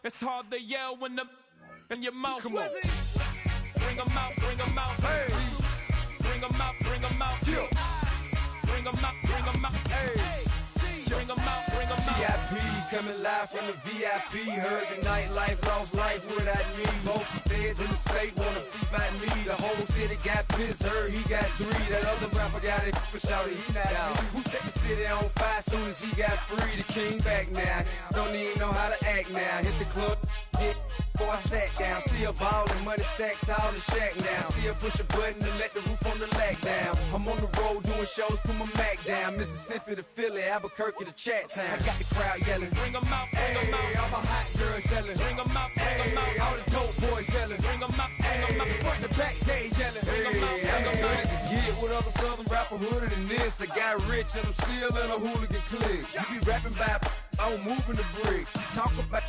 It's hard to yell when the in your mouth. Come on. Bring 'em out, bring 'em out. Hey. Bring 'em out, bring 'em out. Yeah. Bring 'em out, bring 'em out. Hey. Bring 'em out, bring 'em out. VIP coming live from the VIP. Heard the nightlife, lost life without me. Most feds in the state wanna see by me. The whole city got pissed, heard he got 3. That other rapper got it, but shouted he not out. Who set the city on fire soon as he got free? The king back now, don't even know how to act now. Hit the club, get before I sat down. Still ballin', money stacked tall in shack now. Still push a button to let the roof on the lag down. I'm on the road doing shows, put my Mac down. Mississippi to Philly, Albuquerque to Chat Town. I got the crowd yelling, bring 'em out, bring 'em out. All my hot girls yelling, bring 'em out, bring 'em out. All the dope boys yelling, bring 'em out, bring 'em out. Front the back gate yelling, bring 'em out, bring 'em out. I ain't to get with other southern rapper hooded than this. I got rich and I'm still in a hooligan clique. You be rapping by, I'm moving the bricks. You talk about,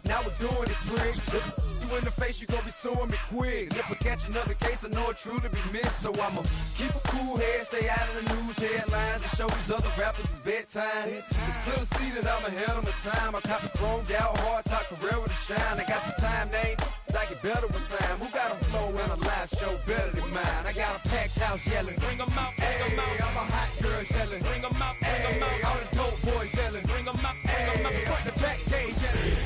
now we're doing it, pricks. You in the face, you gon' be suing me quick. And if I catch another case, I know it truly be missed. So I'ma keep a cool head, stay out of the news headlines, and show these other rappers it's bedtime. It's clear to see that I'm ahead of my time. I caught the chromed out, hard talk career with a shine. I got some time, they ain't I get better with time. Who got a flow and a live show better than mine? I got a packed house yelling, bring 'em out, bring 'em out. All my hot girls yelling, bring 'em out, bring 'em out. All the dope boys yelling, bring 'em out, bring 'em out. Front the back gate yelling.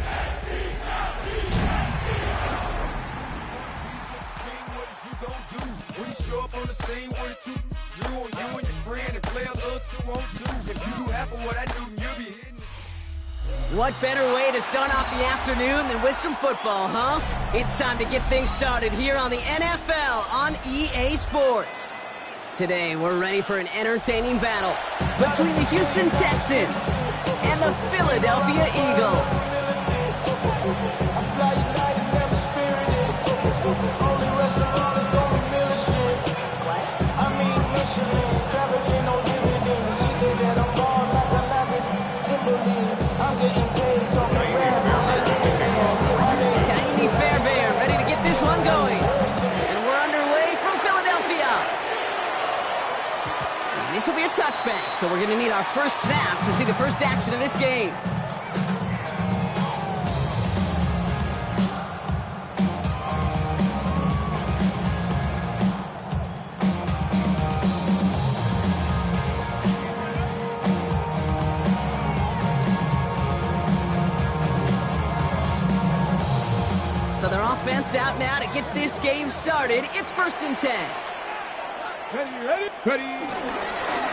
When you show up on the scene with a 2 drew on you and your friend and play a little 2-on-2. If you do half of what I do, you'll be hitting. What better way to start off the afternoon than with some football, huh? It's time to get things started here on the NFL on EA Sports. Today, we're ready for an entertaining battle between the Houston Texans and the Philadelphia Eagles. This will be a touchback, so we're going to need our first snap to see the first action of this game. So their offense out now to get this game started. It's 1st and 10. Ready.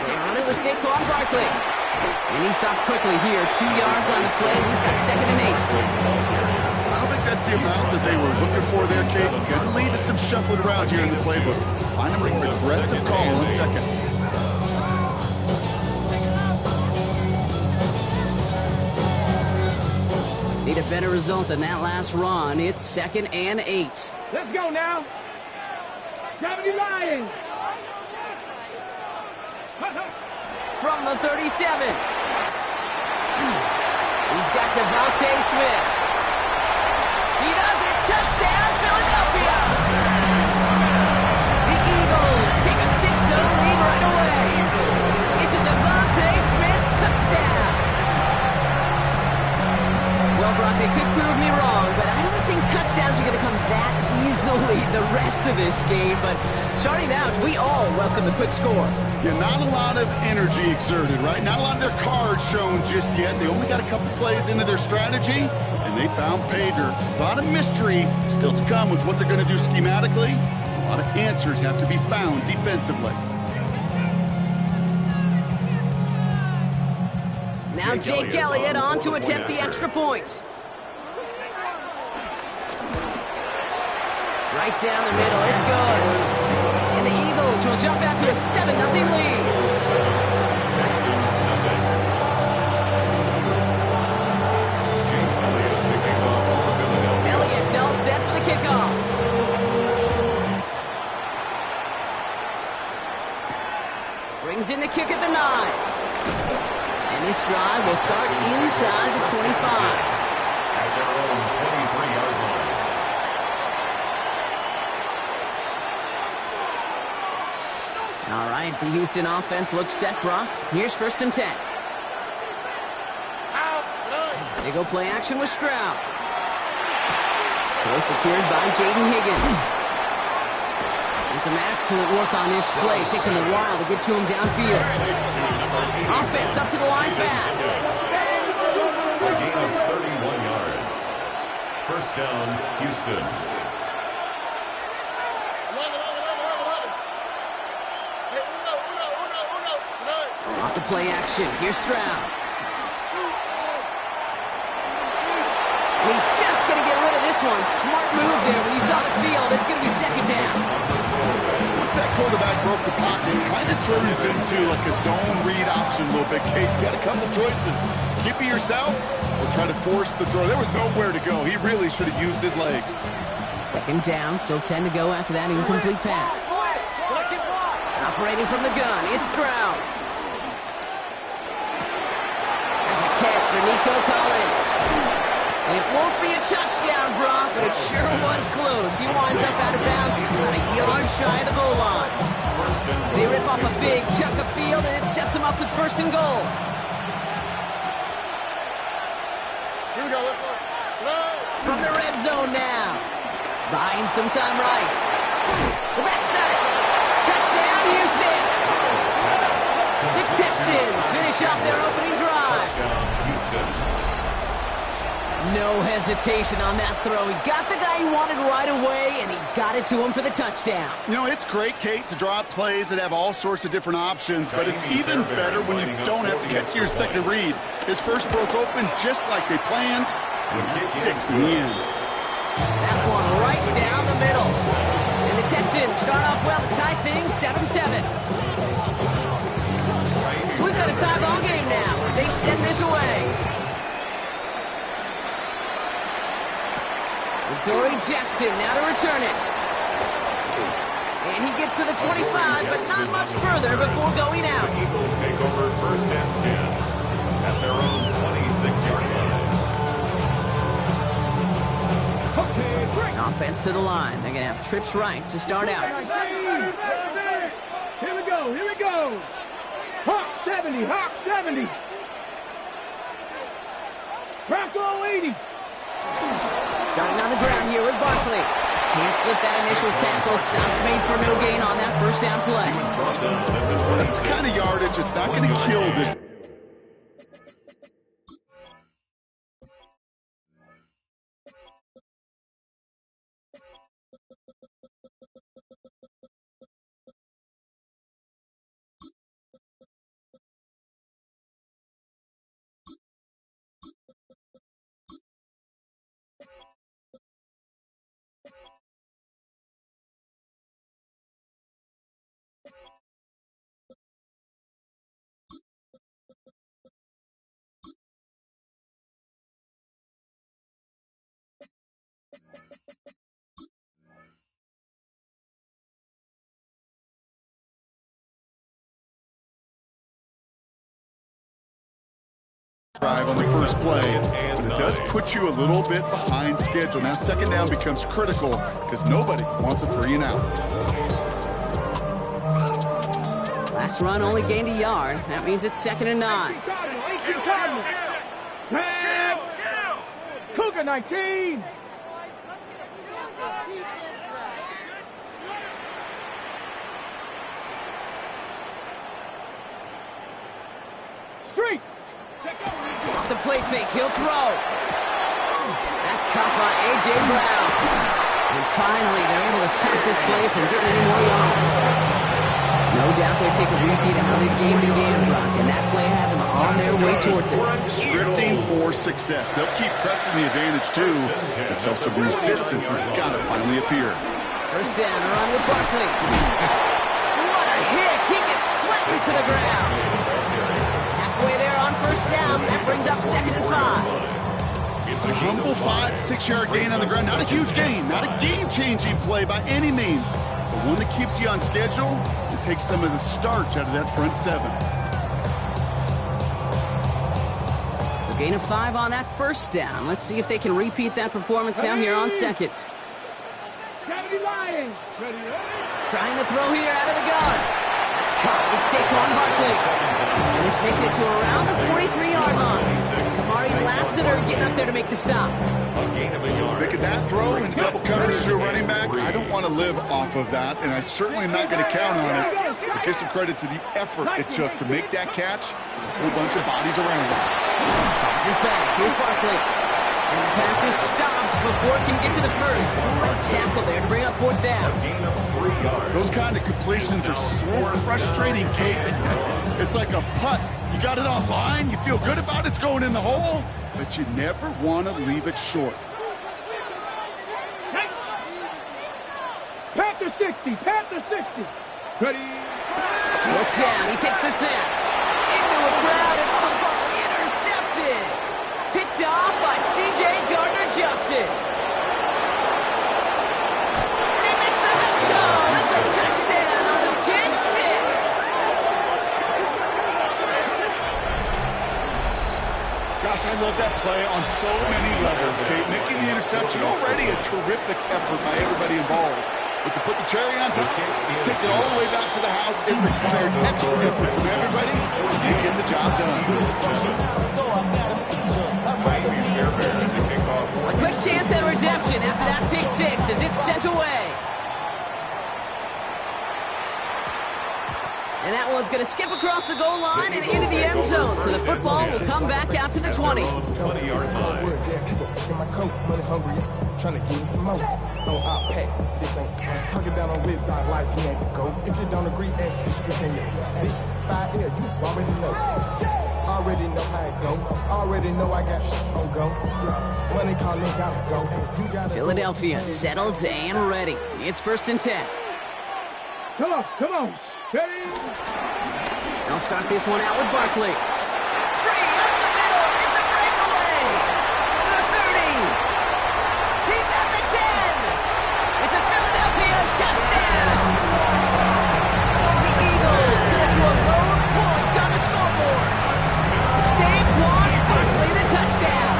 They run it with Saquon Barkley. And he stopped quickly here. 2 yards on the play. He's got 2nd and 8. I don't think that's the amount that they were looking for there, Kate. Going to lead to some shuffling around here in the playbook. Find them an aggressive call in 2nd. Need a better result than that last run. It's 2nd and 8. Let's go now. Gravity Lions. From the 37. He's got Devontae Smith. He does it. Touchdown, Philadelphia. The Eagles take a 6-0 lead right away. It's a Devontae Smith touchdown. Well, Brock, they could prove me wrong, but I don't think touchdowns are going to come that easily the rest of this game. But starting out, we all welcome the quick score. Yeah, not a lot of energy exerted, right? Not a lot of their cards shown just yet. They only got a couple plays into their strategy, and they found pay dirt. A lot of mystery still to come with what they're going to do schematically. A lot of answers have to be found defensively. Now Jake Elliott on to attempt the extra point. Right down the middle, it's good. And the Eagles will jump out to a 7-0 lead. Elliott's all set for the kickoff. Brings in the kick at the 9. And this drive will start inside the 25. At their own 23-yard line. All right, the Houston offense looks set, Brock. Here's 1st and 10. They go play action with Stroud. Throw secured by Jaden Higgins. And some excellent work on this play. It takes him a while to get to him downfield. Offense up to the line fast. A gain of 31 yards. First down, Houston. Off the play action. Here's Stroud. He's just going to get rid of this one. Smart move there. When you saw the field, it's going to be second down. Once that quarterback broke the pocket, it kind of turns into like a zone read option a little bit. Kate, you got a couple choices. Keep it yourself or try to force the throw. There was nowhere to go. He really should have used his legs. Second down, still 10 to go after that incomplete pass. Operating from the gun, it's Stroud. That's a catch for Nico Collins. And it won't be a touchdown, Brock, but it sure was close. He winds up out of bounds just about a yard shy of the goal line. They rip off a big chunk of field, and it sets them up with first and goal. Here we go. From the red zone now. Buying some time right. The back's got it. Touchdown, Houston. The Texans finish off their opening drive. No hesitation on that throw. He got the guy he wanted right away, and he got it to him for the touchdown. You know, it's great, Kate, to draw up plays that have all sorts of different options, but it's even better when you don't have to get to your second read. His first broke open just like they planned, and that's 6 in the end. That one right down the middle. And the Texans start off well to tie things 7-7. We've got a tie ball game now as they send this away. Dory Jackson now to return it. And he gets to the 25, but not much further before going out. Eagles take over first and 10 at their own 26-yard line. Offense to the line. They're going to have trips right to start out. Here we go, here we go. Hawk 70, Hawk 70. Bronco 80. Starting on the ground here with Barkley. Can't slip that initial tackle. Stops made for no gain on that first down play. That's the kind of yardage it's not going to kill the... drive on the first play, but it does put you a little bit behind schedule. Now second down becomes critical because nobody wants a 3 and out. Last run only gained a yard. That means it's 2nd and 9. Cougar 19. Street. Off the play fake, he'll throw. That's caught by A.J. Brown. And finally, they're able to stop this play from getting any more yards. No doubt they take a repeat of how this game began, Brock, and that play has them on their way towards it. Scripting for success. They'll keep pressing the advantage, too, until some resistance has got to finally appear. First down, around with Barkley. What a hit! He gets flattened to the ground. Halfway there on first down. That brings up 2nd and 5. It's a humble 5-6-yard gain on the ground. Not a huge gain, not a game-changing play by any means, but one that keeps you on schedule and takes some of the starch out of that front 7. So gain of 5 on that first down. Let's see if they can repeat that performance now here on second. Trying to throw here out of the gun. That's caught with Saquon Barkley. And this makes it to around the 43-yard line. Kamari Lassiter getting up there to make the stop. A gain of a yard. Making that throw and double coverage to a running back, I don't want to live off of that, and I certainly am not going to count on it. But give some credit to the effort it took to make that catch. A whole bunch of bodies around him. Finds his back. Here's Barkley. And the pass is stopped before it can get to the first. Great tackle there to bring up 4th down. Those kind of completions are so frustrating, Kate. It's like a putt. You got it on line, you feel good about it's going in the hole, but you never want to leave it short. Panther 60, Panther 60. Ready? 4th down, he takes the snap. Into a crowd and intercepted. Picked off by C.J. Gardner-Johnson. And he makes the house go. It's a touchdown on the pick 6. Gosh, I love that play on so many levels, Kate. Making the interception, already a terrific effort by everybody involved. But to put the cherry on top, he's taken all the way back to the house. It required extra effort from everybody to get the job done. A quick chance at redemption after that pick 6 as it's sent away. And that one's going to skip across the goal line and into the end zone. So the football will come back out to the 20. 20-yard line. Trying to give us some more. No, I'll pack. This ain't talking down on his side like he ain't the GOAT. If you don't agree, ask the streets in your big 5 air, you already know. Already know how it goes. Already know I got shit on go. Yeah. Money calling, gotta go. You gotta Philadelphia settled and ready. It's 1st and 10. Come on, come on. Ready? They'll start this one out with Barkley. Free up the middle. It's a breakaway. The 30. He's at the 10. It's a Philadelphia touchdown. The Eagles going to load points on the scoreboard. Saquon Barkley, the touchdown.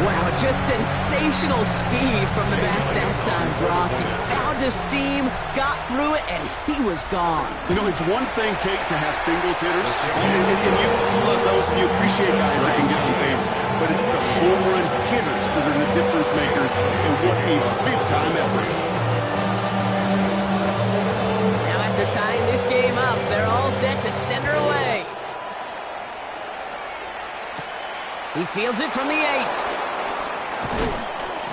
Wow, just sensational speed from the back that time, Brock. He found a seam, got through it, and he was gone. You know, it's one thing, Kate, to have singles hitters, and you love those, and you appreciate guys that can get on base, but it's the home run hitters that are the difference makers, and what a big-time effort. Now, after tying this game up, they're all set to center away. He fields it from the 8.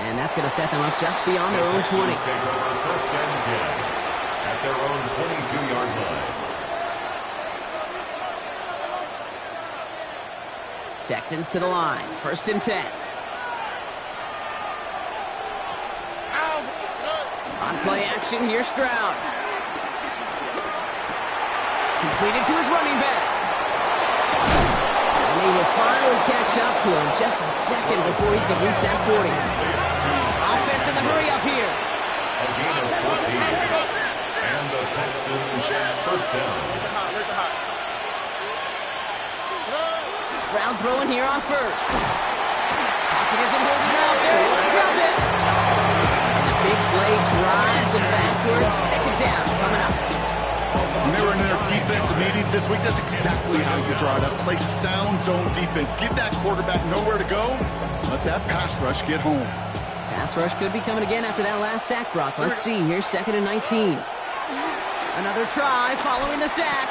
And that's going to set them up just beyond their own 20. Take over 1st and 10 at their own 22-yard line. Texans to the line. 1st and 10. On play action, here's Stroud. Completed to his running back. And he will finally catch up to him just a second before he can reach that 40. Offense in the hurry up here. A gain of 14. And the Texans 1st down. Stroud throwing here on 1st. Pocket isn't holding up. They're able to drop it. And the big play drives them backward. 2nd down coming up. When they were in their defensive meetings this week, that's exactly how you draw it up. Play sound zone defense. Give that quarterback nowhere to go. Let that pass rush get home. Pass rush could be coming again after that last sack, Brock. Let's see. Here's 2nd and 19. Another try following the sack.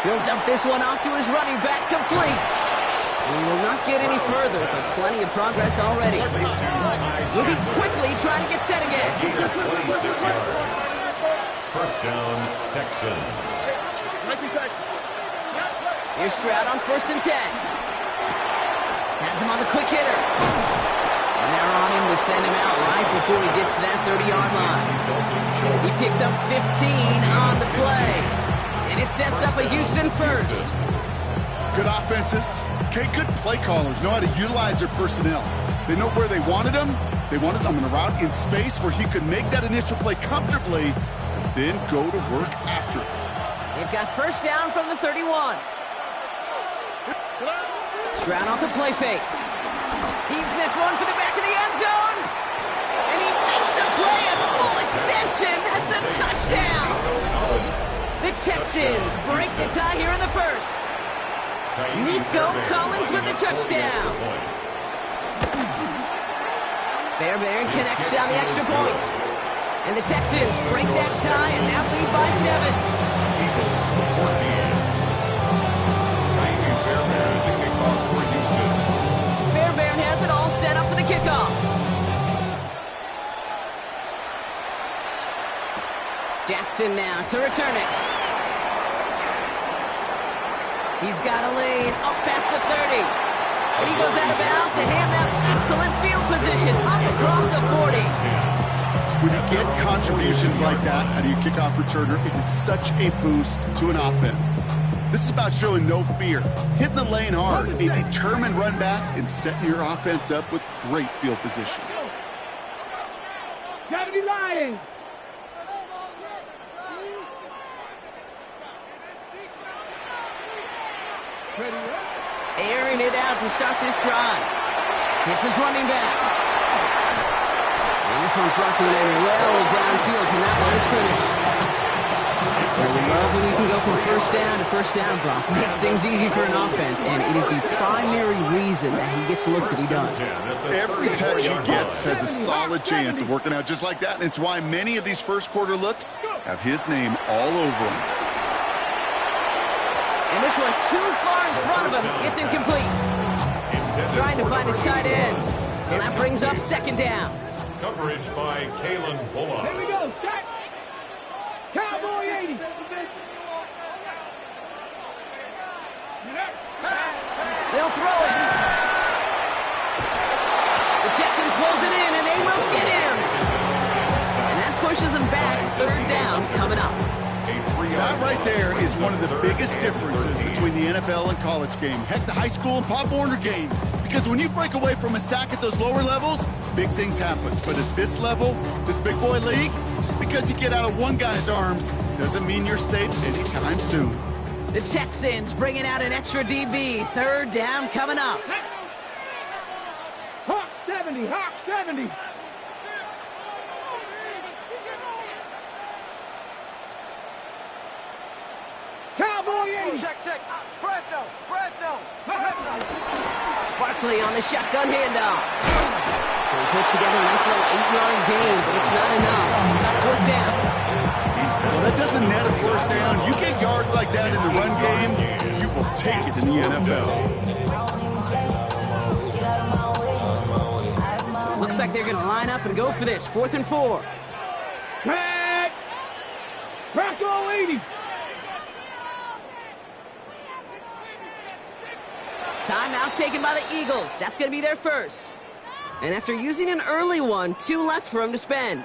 He'll dump this one off to his running back, complete. And he will not get any further, but plenty of progress already. Moving quickly, trying to get set again. 26 yards. 1st down, Texans. Here's Stroud on 1st and 10. Has him on the quick hitter. And they're on him to send him out right before he gets to that 30-yard line. He picks up 15 on the play. And it sets up a Houston 1st. Good offenses. Okay, good play callers know how to utilize their personnel. They know where they wanted them. They wanted them in a route in space where he could make that initial play comfortably, but then go to work after it. They've got 1st down from the 31. Stroud off the play fake. Heaves this one for the back of the end zone. And he makes the play at full extension. That's a touchdown. The Texans break the tie here in the 1st. Nico Collins with the touchdown. Fairbairn connects on the extra point. And the Texans break that tie and now lead by 7. Eagles 14. Fairbairn at the kickoff for Houston. Fairbairn has it all set up for the kickoff. Jackson now to return it. He's got a lane up past the 30. But he goes out of bounds to hand that excellent field position up across the 40. When you get contributions like that out of your kickoff returner, it is such a boost to an offense. This is about showing no fear, hitting the lane hard, a determined run back, and setting your offense up with great field position. Gravity Lions. Airing it out to start this drive. Hits his running back. And this one's brought to an end well downfield from that line of scrimmage. Really love when you can go from first down, Brock. Makes things easy for an offense, and it is the primary reason that he gets looks that he does. Every touch he gets has a solid chance of working out just like that, and it's why many of these first quarter looks have his name all over them. And this one too far in front of him. It's incomplete. Trying to find his tight end. So that brings up second down. Coverage by Kalen Bullock. Here we go. Check. Cowboy 80. They'll throw it. The Texans close it in, and they will get him. And that pushes them back. Third down coming up. That right there is one of the biggest differences between the NFL and college game. Heck, the high school and Pop Warner game. Because when you break away from a sack at those lower levels, big things happen. But at this level, this big boy league, just because you get out of one guy's arms doesn't mean you're safe anytime soon. The Texans bringing out an extra DB. Third down coming up. Hawk 70. Hawk 70. Cowboy 80. Check. Fresno. Barkley on the shotgun handoff. So he puts together a nice little 8-yard gain, but it's not enough. Got to work down. Well, that doesn't net a first down. You get yards like that in the run game, you will take it in the NFL. So it looks like they're going to line up and go for this. 4th and 4. Tag. Crackle 80. Timeout taken by the Eagles. That's going to be their first. And after using an early one, 2 left for him to spend.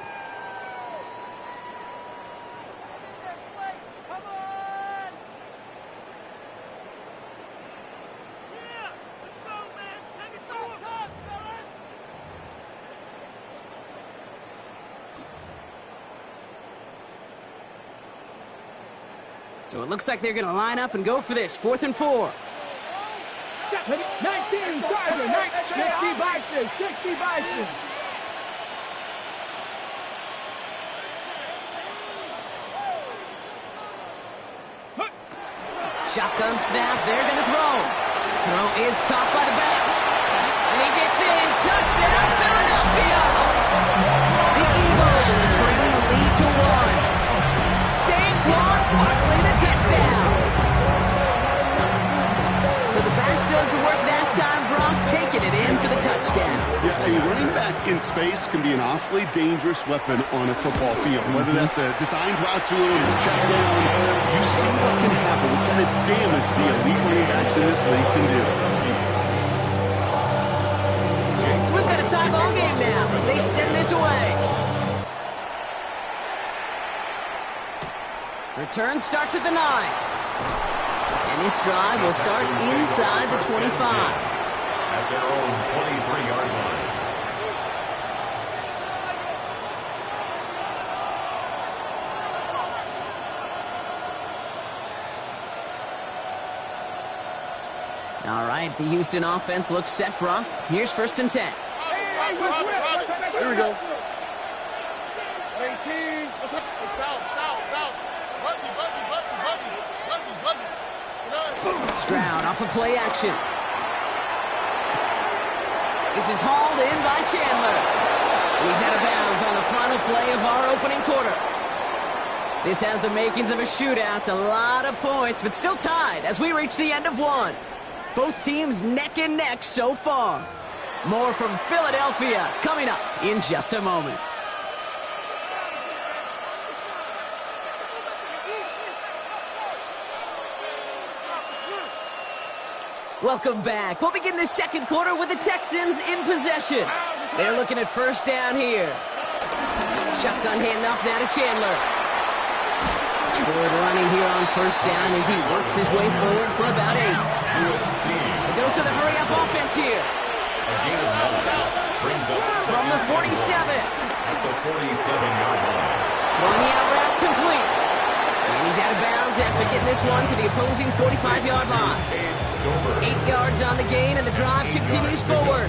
So it looks like they're going to line up and go for this. 4th and 4. 19, Sergeant, 60 Bison. Shotgun snap, they're going to throw. Throw is caught by the back. And he gets in. Touchdown, Philadelphia! The Eagles trail the lead to 1. Saquon Barkley, the touchdown. So the back does the work that time, Brock, taking it in for the touchdown. Yeah, a running back in space can be an awfully dangerous weapon on a football field. Whether that's a designed route to him or check down, you see what can happen, what kind of damage the elite running backs in this league can do. So we've got a tie ball game now as they send this away. Return starts at the 9. And this drive will start inside the 25. At their own 23-yard line. All right, the Houston offense looks set, Brock. Here's 1st and 10. Here we go. 18. Stroud off of play action. This is hauled in by Chandler. And he's out of bounds on the final play of our opening quarter. This has the makings of a shootout, a lot of points, but still tied as we reach the end of one. Both teams neck and neck so far. More from Philadelphia coming up in just a moment. Welcome back. We'll begin the second quarter with the Texans in possession. They're looking at first down here. Shotgun handoff now to Chandler. Ford running here on first down as he works his way forward for about 8. A dose of the hurry-up offense here. A gain of 9 brings up From the 47. At the 47-yard line. Throwing the out route complete. And he's out of bounds after getting this one to the opposing 45-yard line. 8 yards on the gain, and the drive continues forward.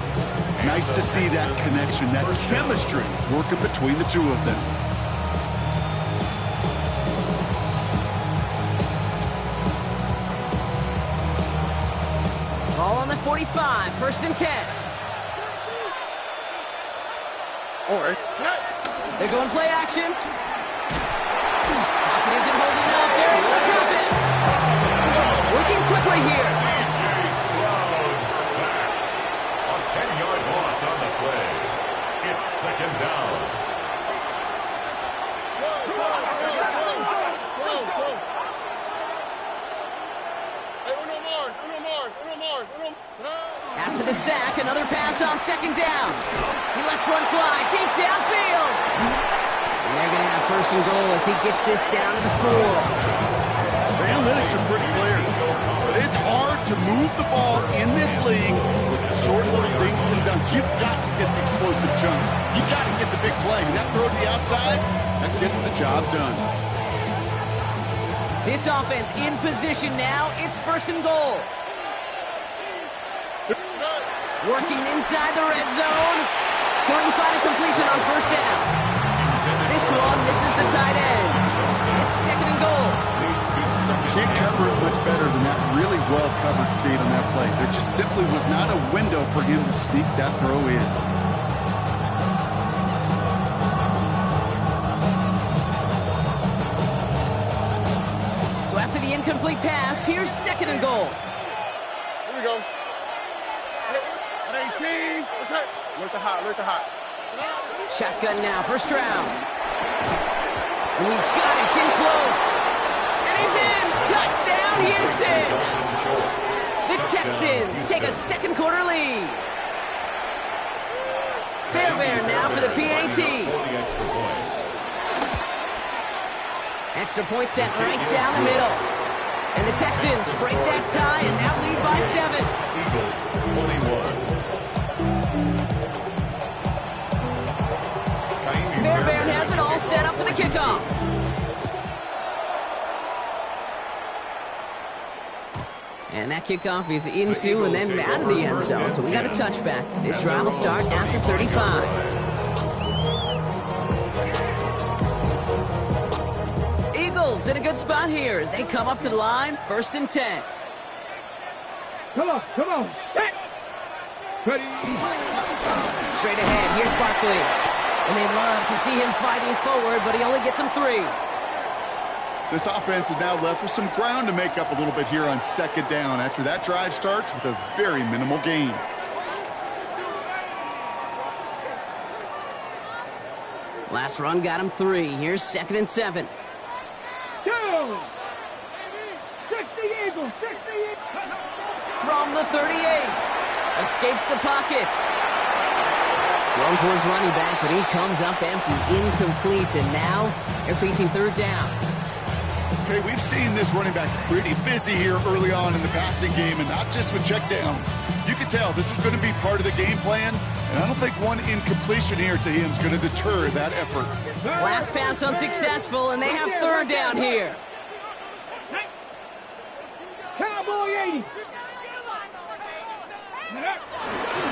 Nice to see that connection, that chemistry working between the two of them. Ball on the 45, first and 10. They're going play action. Pocket isn't holding up. They're able to drop it. Working quickly here. Sacked. A 10-yard loss on the play. It's second down. After the sack, another pass on second down. He lets one fly deep downfield. And they're going to have first and goal as he gets this down to the 4. The analytics are pretty clear, but it's hard to move the ball in this league with short little dinks and dunks. You've got to get the explosive chunk. You've got to get the big play. And that throw to the outside, that gets the job done. This offense in position now. It's first and goal. Working inside the red zone. Couldn't find a completion on first down. This one misses the tight end. It's second and goal. Can't cover it much better than that really well-covered gate on that play. There just simply was not a window for him to sneak that throw in. So after the incomplete pass, here's second and goal. Here we go. What's that? Look the hot. Shotgun now, first round. And he's got it, it's in close. And he's in! Touchdown, Houston! The Texans take a second quarter lead. Fairbairn now for the PAT. Extra point set right down the middle. And the Texans break that tie and now lead by 7. Eagles, 21. Fairbairn has it all set up for the kickoff. And that kickoff is into and then out of the end zone. So we got a touchback. This drive will start after 35. Eagles in a good spot here as they come up to the line, first and 10. Come on. Set. Ready. Straight ahead, here's Barkley. And they love to see him fighting forward, but he only gets him 3. This offense is now left with some ground to make up a little bit here on second down after that drive starts with a very minimal gain. Last run got him 3. Here's second and 7. Two. 60 Eagles. From the 38. Escapes the pocket. Thrown for his running back, but he comes up empty, incomplete, and now they're facing third down. Okay, we've seen this running back pretty busy here early on in the passing game, and not just with checkdowns. You can tell this is going to be part of the game plan, and I don't think one incompletion here to him is going to deter that effort. Last pass unsuccessful, and they have third down here. Cowboy 80.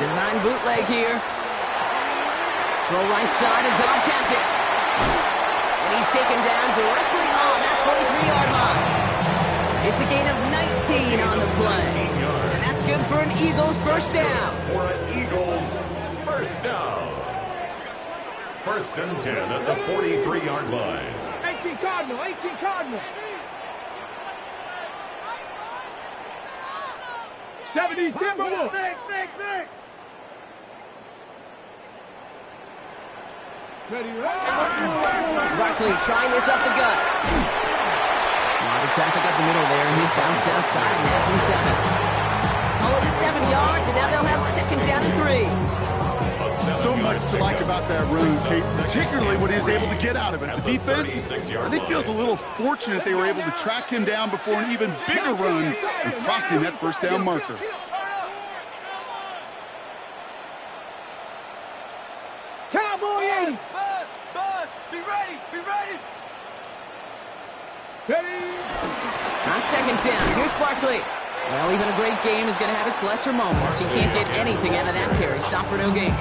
Design bootleg here. Throw right side, and Dobbs has it. And he's taken down directly on that 43-yard line. It's a gain of 19 on the play. And that's good for an Eagles first down. For an Eagles first down. First and 10 at the 43-yard line. 18 Cardinal, 18 Cardinal. 70 Timberwolves. Next. Barkley trying this up the gut. A lot of traffic up the middle there, and he's bounced outside and has him 7. Call it 7 yards, and now they'll have second down and 3. So much to like about that run, Kate, particularly what he was able to get out of it. The defense, I think, feels a little fortunate they were able to track him down before an even bigger run and crossing that first down marker. Cowboys! Buzz, be ready! On second down, here's Barkley. Well, even a great game is going to have its lesser moments. He can't get anything out of that carry. Stop for no gain.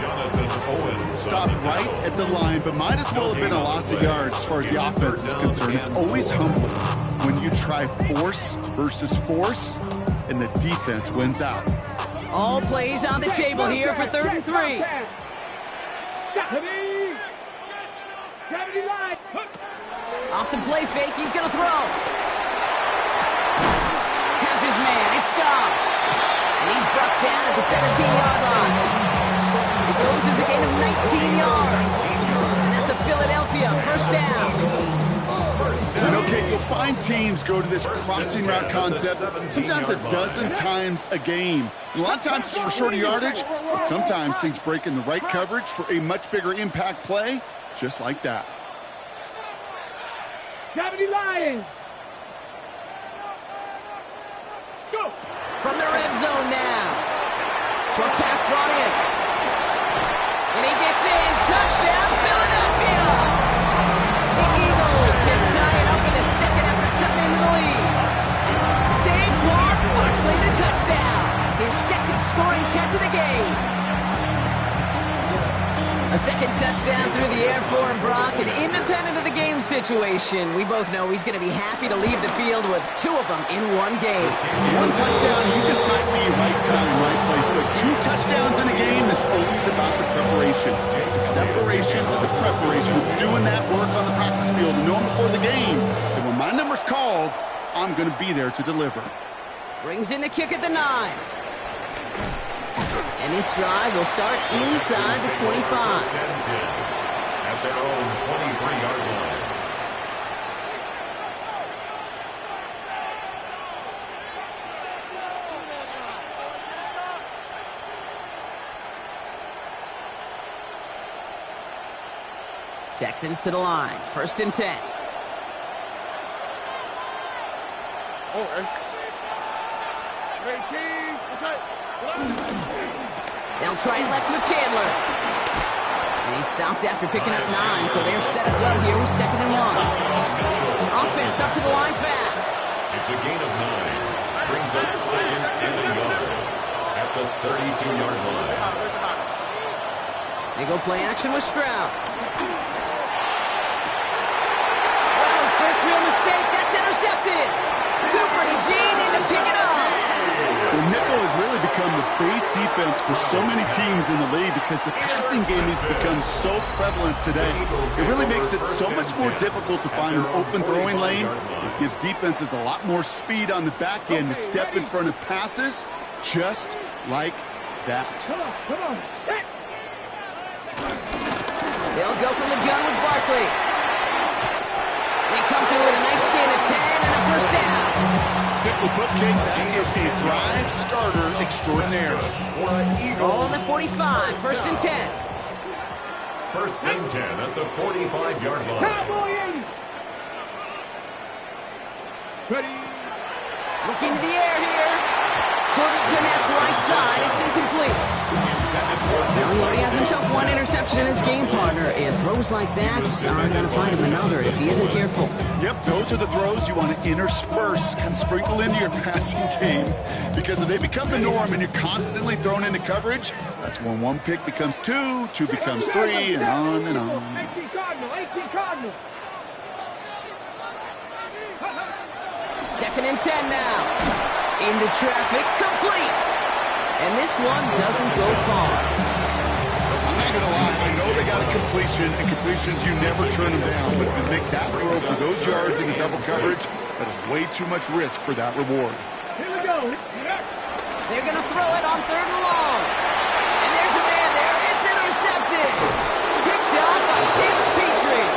Stopped right at the line, but might as well have been a loss of yards as far as the offense is concerned. It's always humbling when you try force versus force, and the defense wins out. All plays on the table here for 3rd and 3. Off the play fake, he's going to throw. Has his man, it's Dobbs. And he's brought down at the 17-yard line. He throws as a gain of 19 yards. And that's a Philadelphia first down. You know, Kate, you'll find teams go to this crossing route concept sometimes a dozen times a game. A lot of times it's for shorter yardage, but sometimes things break in the right coverage for a much bigger impact play, just like that. Gravity Lions! Go! From the red zone now. Short pass brought in. And he gets in. Touchdown, Philadelphia! The Eagles can tie it up in the second after cutting into the lead. Saquon Barkley, the touchdown. His second scoring catch of the game. A second touchdown through the air for Brock, and independent of the game situation, we both know he's going to be happy to leave the field with 2 of them in one game. One touchdown, you just might be right time, right place, but 2 touchdowns in a game is always about the preparation. The separation to the preparation. It's doing that work on the practice field and knowing before the game that when my number's called, I'm going to be there to deliver. Brings in the kick at the 9. And this drive will start inside the 25. At their own 23-yard line. Texans to the line. 1st and 10. They'll try it left with Chandler. And he stopped after picking up 9, so they're set up well here with 2nd and 1. Offense up to the line fast. It's a gain of 9. Brings up 2nd and a yard at the 32-yard line. They go play action with Stroud. Well, his first real mistake. That's intercepted. Cooper to Gene in to pick it up. The nickel has really become the base defense for so many teams in the league because the passing game has become so prevalent today. It really makes it so much more difficult to find an open throwing lane. It gives defenses a lot more speed on the back end to step in front of passes just like that. Come on. They'll go from the gun with Barkley. They come through with a nice gain of 10 and a first down. Simply put, Kate, that is a drive starter extraordinaire. Ball on the 45, 1st and 10. 1st and 10 at the 45-yard line. Cowboys! Ready? Looking to the air here. Couldn't connect right side. It's incomplete. Now he already has himself 1 interception in his game, partner, and throws like that are going to find him another if he isn't careful. Yep, those are the throws you want to intersperse and sprinkle into your passing game, because if they become the norm and you're constantly thrown into coverage, that's when 1 pick becomes 2, 2 becomes 3, and on and on. 18 Cardinal. 2nd and 10 now. Into traffic, complete. And this one doesn't go far. I'm not going to lie, I know they got to completion, and completions, you never turn them down. But to make that throw for those yards in the double coverage, that is way too much risk for that reward. Here we go. They're going to throw it on 3rd and long. And there's a man there. It's intercepted. Picked up by Jalen Petrie.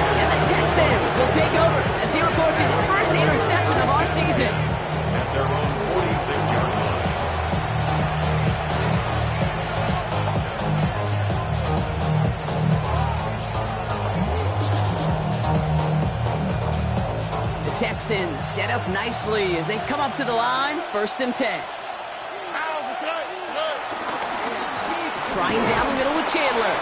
And the Texans will take over as he records his first interception of our season. At their own 46-yard line. The Texans set up nicely as they come up to the line, 1st and 10. Trying down the middle with Chandler.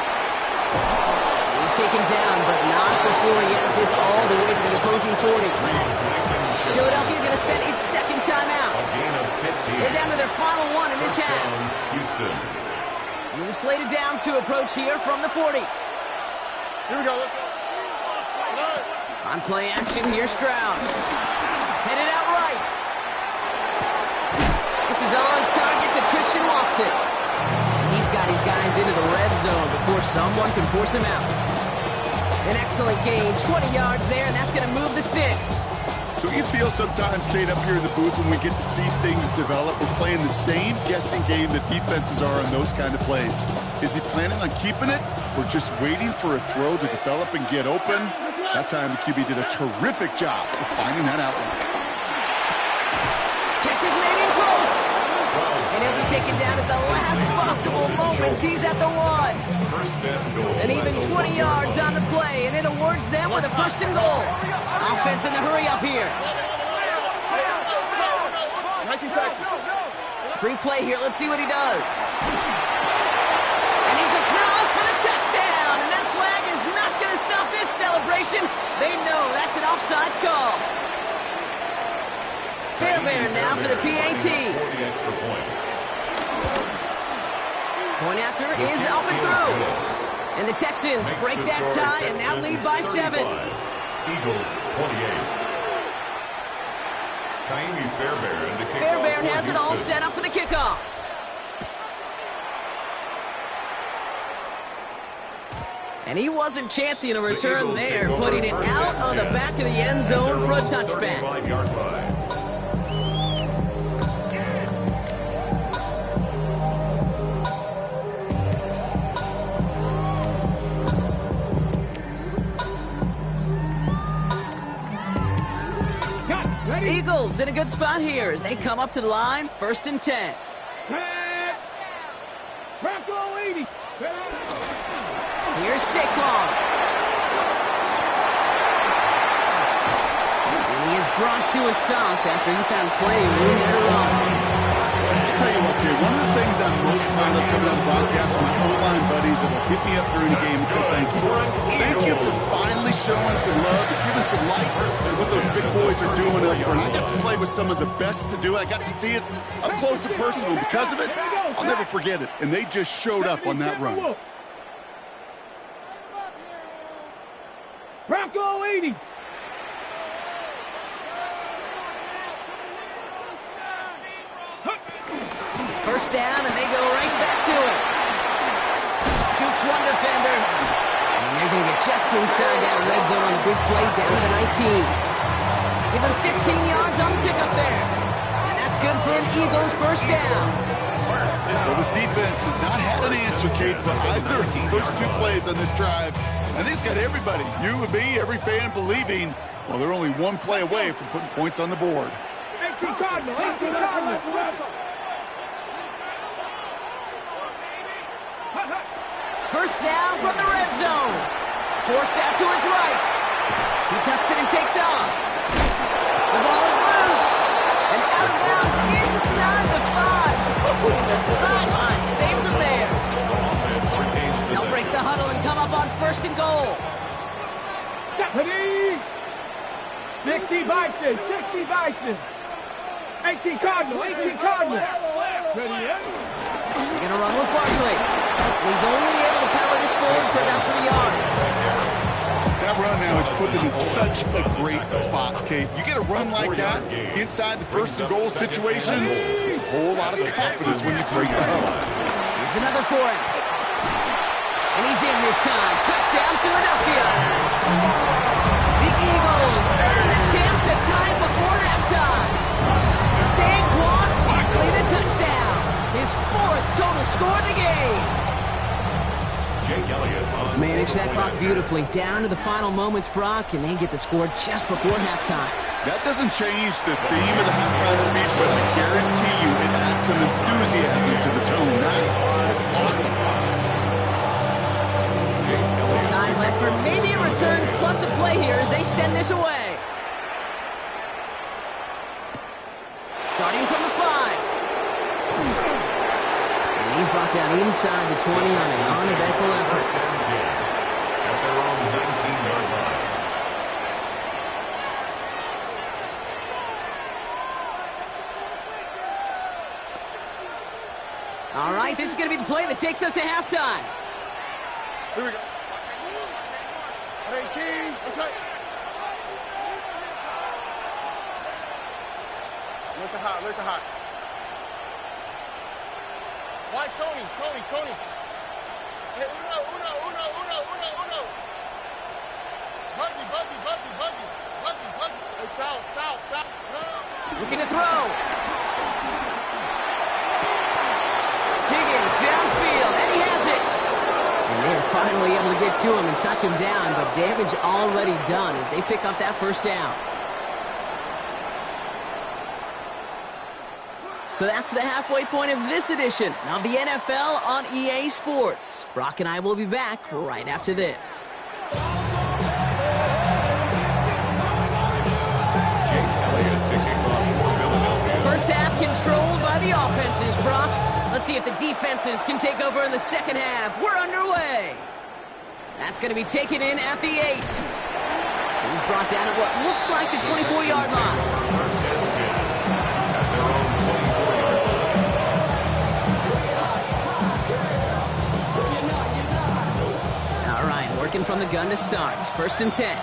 He's taken down, but not before he has this all the way to the opposing 40. Philadelphia going to spend its 2nd timeout. They're down to their final one in this half. Houston. New slated downs to approach here from the 40. Here we go. On play action, here's Stroud. Headed out right. This is on target to Christian Watson. He's got his guys into the red zone before someone can force him out. An excellent gain, 20 yards there, and that's going to move the sticks. Don't you feel sometimes, Kate, up here in the booth when we get to see things develop, we're playing the same guessing game that defenses are on those kind of plays? Is he planning on keeping it or just waiting for a throw to develop and get open? That time the QB did a terrific job of finding that outlet. Catch is made in close. And he'll be taken down at the last possible moment. He's at the 1. And even 20 yards on the play, and it awards them with a 1st and goal. Offense in the hurry up here. Free play here. Let's see what he does. And he's across for the touchdown. And that flag is not going to stop this celebration. They know that's an offsides call. Fairbairn now for the PAT. Point after is up and through. And the Texans break that tie and now lead by 7. Eagles 28. Fairbairn has it all set up for the kickoff. And he wasn't chancing a return there, putting it out on the back of the end zone for a touchback. Eagles in a good spot here as they come up to the line, 1st and 10. Here's Saquon. And he is brought to a stop after he found plenty of room there to run. I'll tell you what, kid, one of the things I'm most proud of coming on the broadcast are my O-line buddies that will hit me up during the game and say thank you. Thank you for finally showing some love and giving some light to what those big boys are doing up front. I got to play with some of the best to do it. I got to see it up close and personal. Because of it, I'll never forget it. And they just showed up on that run. Bronco 80. First down, and they go right back to it. Jukes one defender. And they're going to get just inside that red zone on a big play down to the 19. Give him 15 yards on the pickup there. And that's good for an Eagles first down. Well, this defense has not had an answer, Kate, for either of the first 2 plays on this drive. And they've got everybody, you and me, every fan believing, well, they're only 1 play away from putting points on the board. 18 Cardinal, 18 Cardinal. First down from the red zone. Forced out to his right. He tucks it and takes off. The ball is loose. And out of bounds inside the 5. Ooh, the sideline saves him there. They'll break the huddle and come up on 1st and goal. 60 Bison, 60 Bison. 18 Cardinal, 18 Cardinal. Ready yet? They're going to run with Barkley. He's only able to power this forward for about 3 yards. That run now has put them in such a great spot, Kate. You get a run like that inside the 1st and goal situations, there's a whole lot of confidence when you break the huddle. Here's another for him. And he's in this time. Touchdown, Philadelphia. The Eagles earn the chance to tie it before halftime. Saquon Barkley the touchdown. His 4th total score of the game. Jake Elliott on Manage that clock beautifully. Down to the final moments, Brock, and they get the score just before halftime. That doesn't change the theme of the halftime speech, but I guarantee you it adds some enthusiasm to the tone. That is awesome. Time left for maybe a return plus a play here as they send this away. Starting from the 5. And he's brought down inside the 20 on an uneventful effort. At their own 19-yard line. All right, this is going to be the play that takes us to halftime. Here we go. Hey, King. What's up? Look at hot. Look at hot. Why, Tony? Hey, Uno. Buggy. Hey, South. Looking to throw. Higgins downfield, and he has it. And they're finally able to get to him and touch him down, but damage already done as they pick up that first down. So that's the halfway point of this edition of the NFL on EA Sports. Brock and I will be back right after this. Jake Elliott to kick off for Philadelphia. First half controlled by the offenses, Brock. Let's see if the defenses can take over in the second half. We're underway. That's going to be taken in at the 8. He's brought down at what looks like the 24-yard line. First and 10 at their own 24-yard line. All right, working from the gun to start. First and 10.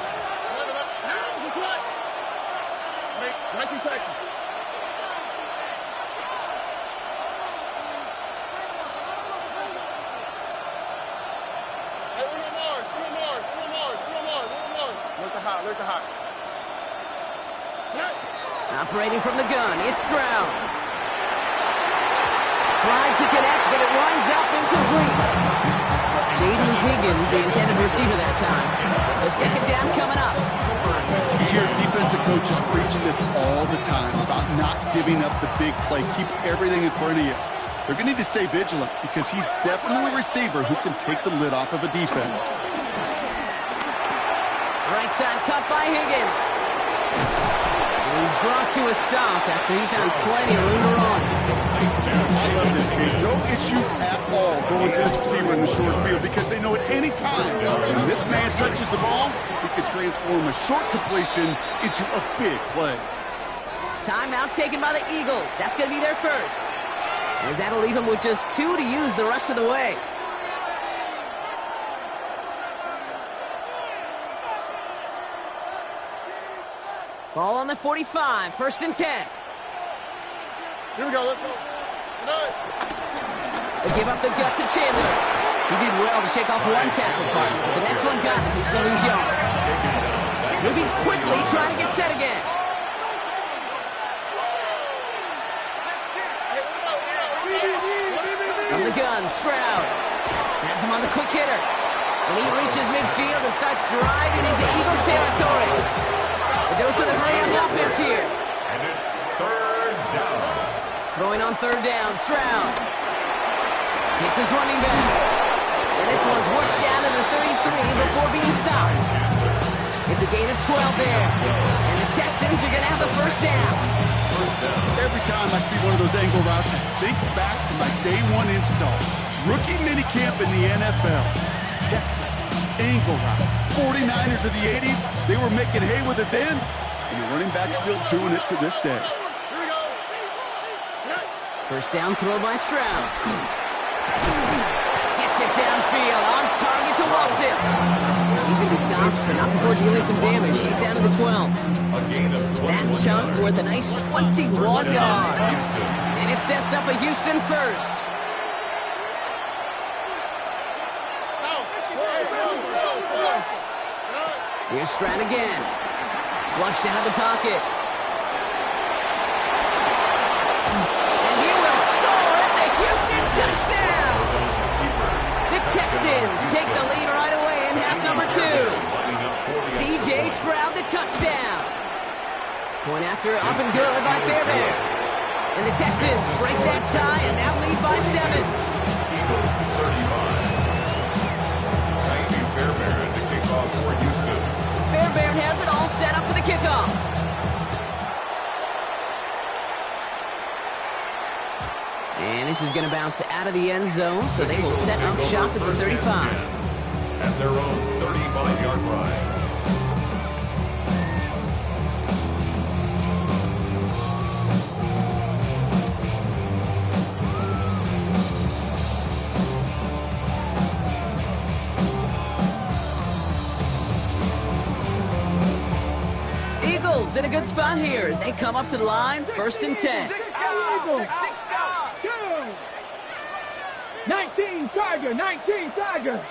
Taxi. Look at hot. Operating from the gun, it's Stroud. Tried to connect, but it winds up incomplete. Jaden Higgins, the intended receiver that time. So second down coming up. Your defensive coaches preach this all the time about not giving up the big play. Keep everything in front of you. They're going to need to stay vigilant because he's definitely a receiver who can take the lid off of a defense. Right side cut by Higgins. He's brought to a stop after he found plenty of room to run. I love this kid. No issues at all going to this receiver in the short field because they know at any time when this man touches the ball, he can transform a short completion into a big play. Timeout taken by the Eagles. That's going to be their first. As that'll leave him with just 2 to use the rest of the way. Ball on the 45, first and 10. Here we go, let's go. They give up the gut to Chandler. He did well to shake off one tackle partner, but the next one got him. He's going to lose yards. Moving quickly, trying to get set again. From the gun, Stroud. Has him on the quick hitter. And he reaches midfield and starts driving into Eagles territory. A dose of the hurry-up offense here. And it's third down. Throwing on third down, Stroud. Hits his running back. And this one's worked down to the 33 before being stopped. It's a gain of 12 there. And the Texans are going to have a first down. Every time I see one of those angle routes, I think back to my day one install. Rookie minicamp in the NFL. Texas, angle route. 49ers of the 80s, they were making hay with it then, and the running back's still doing it to this day. First down throw by Stroud. Gets it downfield, on target to Walton. He's going to be stopped, but not before dealing some damage. He's down to the 12. A gain of 21 That chunk worth a nice 21 yards. Houston. And it sets up a Houston first. Here's Stroud again. Flushed out of the pocket. And he will score. It's a Houston touchdown. The Texans take the lead right away in half number 2. C.J. Stroud, the touchdown. Point after, up and good by Fairbairn. And the Texans break that tie and now lead by 7. Eagles 35. Fairbairn to kick off for Houston. Fairbairn has it all set up for the kickoff. And this is going to bounce out of the end zone, so they will set up shop at the 35. At their own 35-yard line. Eagles in a good spot here as they come up to the line, 1st and 10. 19 Tiger, 19 Tiger.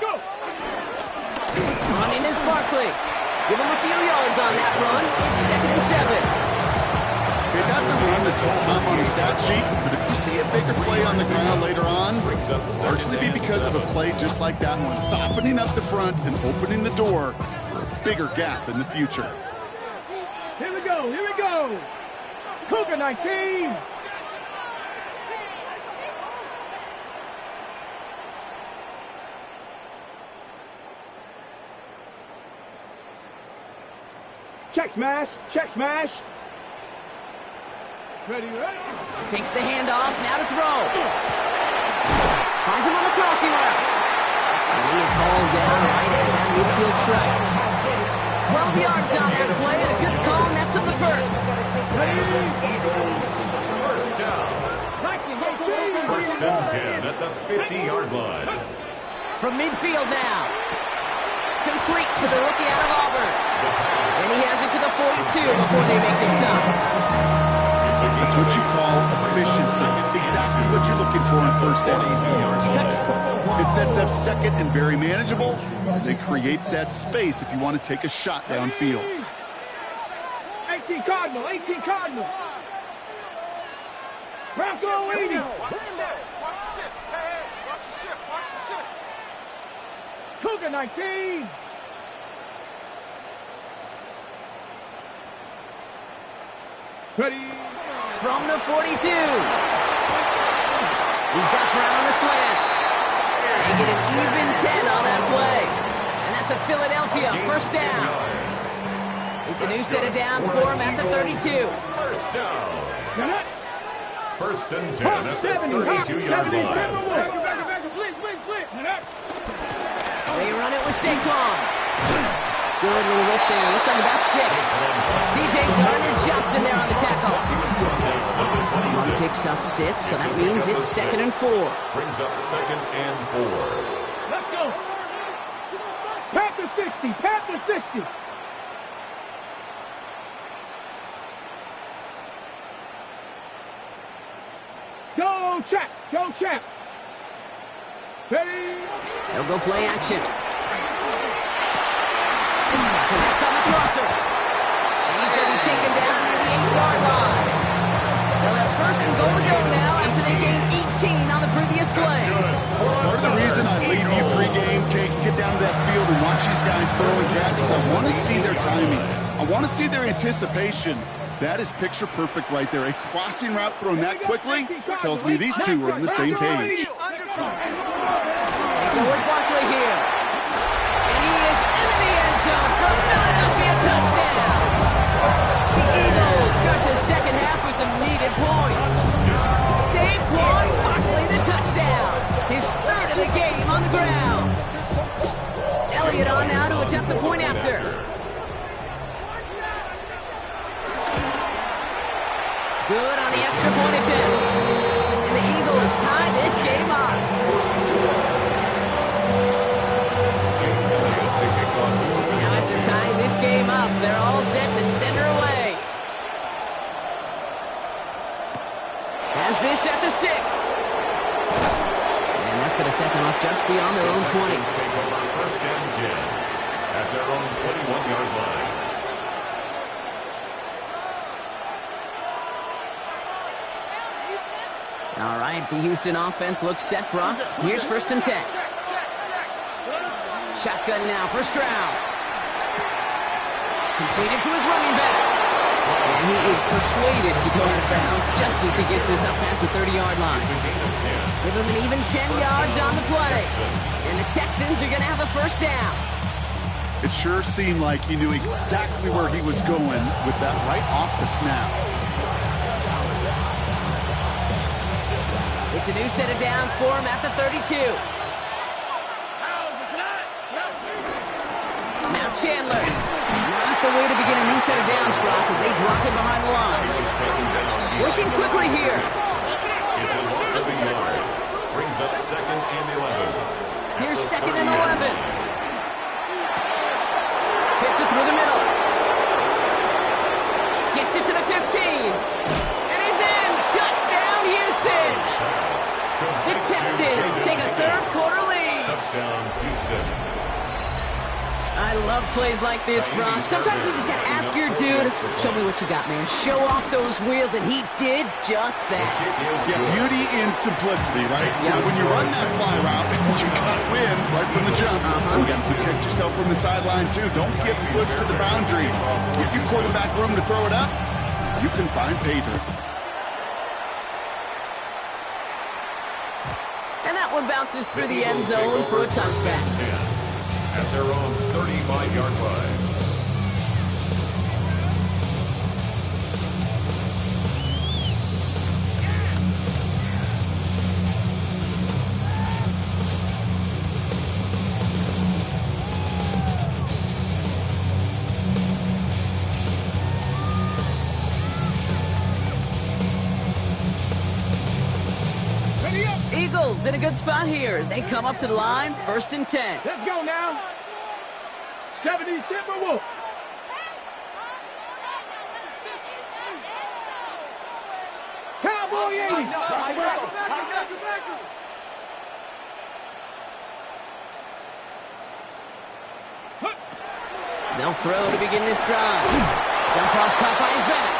Go. On in is Barkley. Give him a few yards on that run. It's 2nd and 7. Okay, that's a run that's up on the stat sheet, but if you see a bigger play on the ground later on, largely be because of a play just like that one, softening up the front and opening the door for a bigger gap in the future. Here we go, here we go. Cougar 19. Check smash, check smash. Ready, ready. Takes the handoff, now to throw. Finds him on the crossing route. And he is hauled down right at that midfield strike. 12 yards on that play, and a good call, and that's on the 1st. Eagles, first down. First and 10 at the 50-yard line. From midfield now. Complete to the rookie out of Auburn. And he has it to the 42 before they make the stop. That's what you call efficiency. Exactly what you're looking for in first down. Textbook. It sets up 2nd and very manageable. It creates that space if you want to take a shot downfield. 18 Cardinal, 18 Cardinal. Bronco 80. Watch the shift. Hey, watch the shift. Watch the shift. Cougar 19. Ready. From the 42. He's got Brown on the slant. They get an even 10 on that play. And that's a Philadelphia first down. It's a new set of downs for him at the 32. First down. First and 10 at the 32-yard line. They run it with Saquon. Good little whip there. Looks like about 6. C.J. Gardner-Johnson there on the tackle. He picks up 6, so that means it's 2nd and 4. Brings up 2nd and 4. Let's go. Panther 60. Panther 60. Go, Champ. Go, Champ. Ready. They'll go play action. Connects on the crosser. And he's going to be taken down near the 8-yard line. They'll have 1st and goal to go now after they gained 18 on the previous play. Part of the reason I leave you pregame, get down to that field and watch these guys throw and catch is I want to see their timing. I want to see their anticipation. That is picture perfect right there. A crossing route thrown that quickly tells me these two are on the same page. They go with Barkley here. And he is into the end zone for a Philadelphia touchdown. The Eagles start the second half with some needed points. Saquon Barkley the touchdown. His 3rd of the game on the ground. Elliott on now to attempt the point after. Good on the extra point attempt. And the Eagles tie this game up. Now after tying this game up, they're all set to send her away. Has this at the 6. That's going to set them up just beyond their own 20. Take over first and 10 at their own 21-yard line. All right, the Houston offense looks set, Brock. Here's first and 10. Shotgun now for Stroud. Completed to his running back. And he is persuaded to go out of bounds just as he gets this up past the 30-yard line. Give him an even 10 yards on the play. And the Texans are going to have a first down. It sure seemed like he knew exactly where he was going with that right off the snap. It's a new set of downs for him at the 32. Now Chandler. Not the way to begin a new set of downs, Brock, as they drop him behind the line. Working quickly here. It's a loss of a yard. Brings up second and 11. Here's second and 11. Fits it through the middle. Gets it to the 15. And he's in. Touchdown, Houston. The Texans take a third-quarter lead. Touchdown, Houston. I love plays like this, Brock. Sometimes you just gotta ask your dude, show me what you got, man. Show off those wheels, and he did just that. Yeah, beauty in simplicity, right? Yeah. When you run that fly route, you gotta win right from the jump. You gotta protect yourself from the sideline, too. Don't get pushed to the boundary. Give your quarterback room to throw it up. You can find pay dirt. And that one bounces through the end zone for a touchback. At their own 35-yard line. Eagles in a good spot here as they come up to the line, first and 10. Let's go now. 70 Timberwolves. Cowboy 80. They'll throw to begin this drive. Jump off, caught by his back.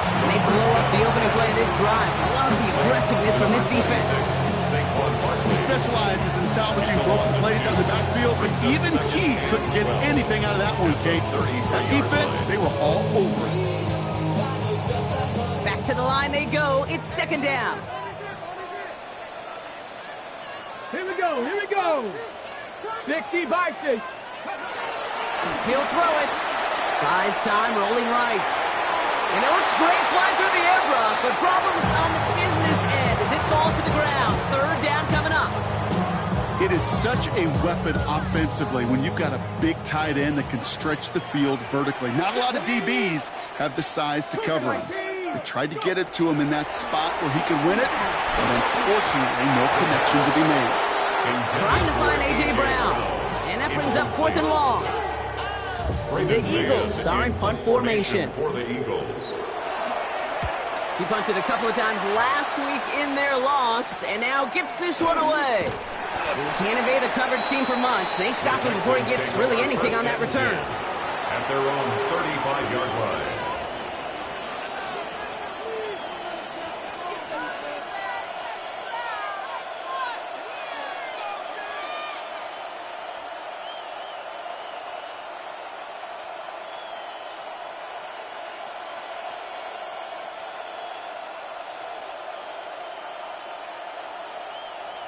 And they blow up the opening play of this drive. Love the aggressiveness from this defense. He specializes in salvaging broken plays out of the backfield, but even he couldn't get anything out of that one, Kate. That defense, they were all over it. Back to the line they go. It's second down. Here we go. Here we go. 60 by 6. He'll throw it. Buys time, rolling right. And it looks great flying through the air, Brock, but problems on the business end as it falls to the ground. Third down coming up. It is such a weapon offensively when you've got a big tight end that can stretch the field vertically. Not a lot of DBs have the size to cover him. They tried to get it to him in that spot where he could win it, but unfortunately, no connection to be made. Trying to find A.J. Brown, and that brings up fourth and long. The Eagles are in punt formation. For the Eagles. He punted a couple of times last week in their loss, and now gets this one away. And he can't evade the coverage team for much. They stop him before he gets really anything on that return. At their own 35-yard line.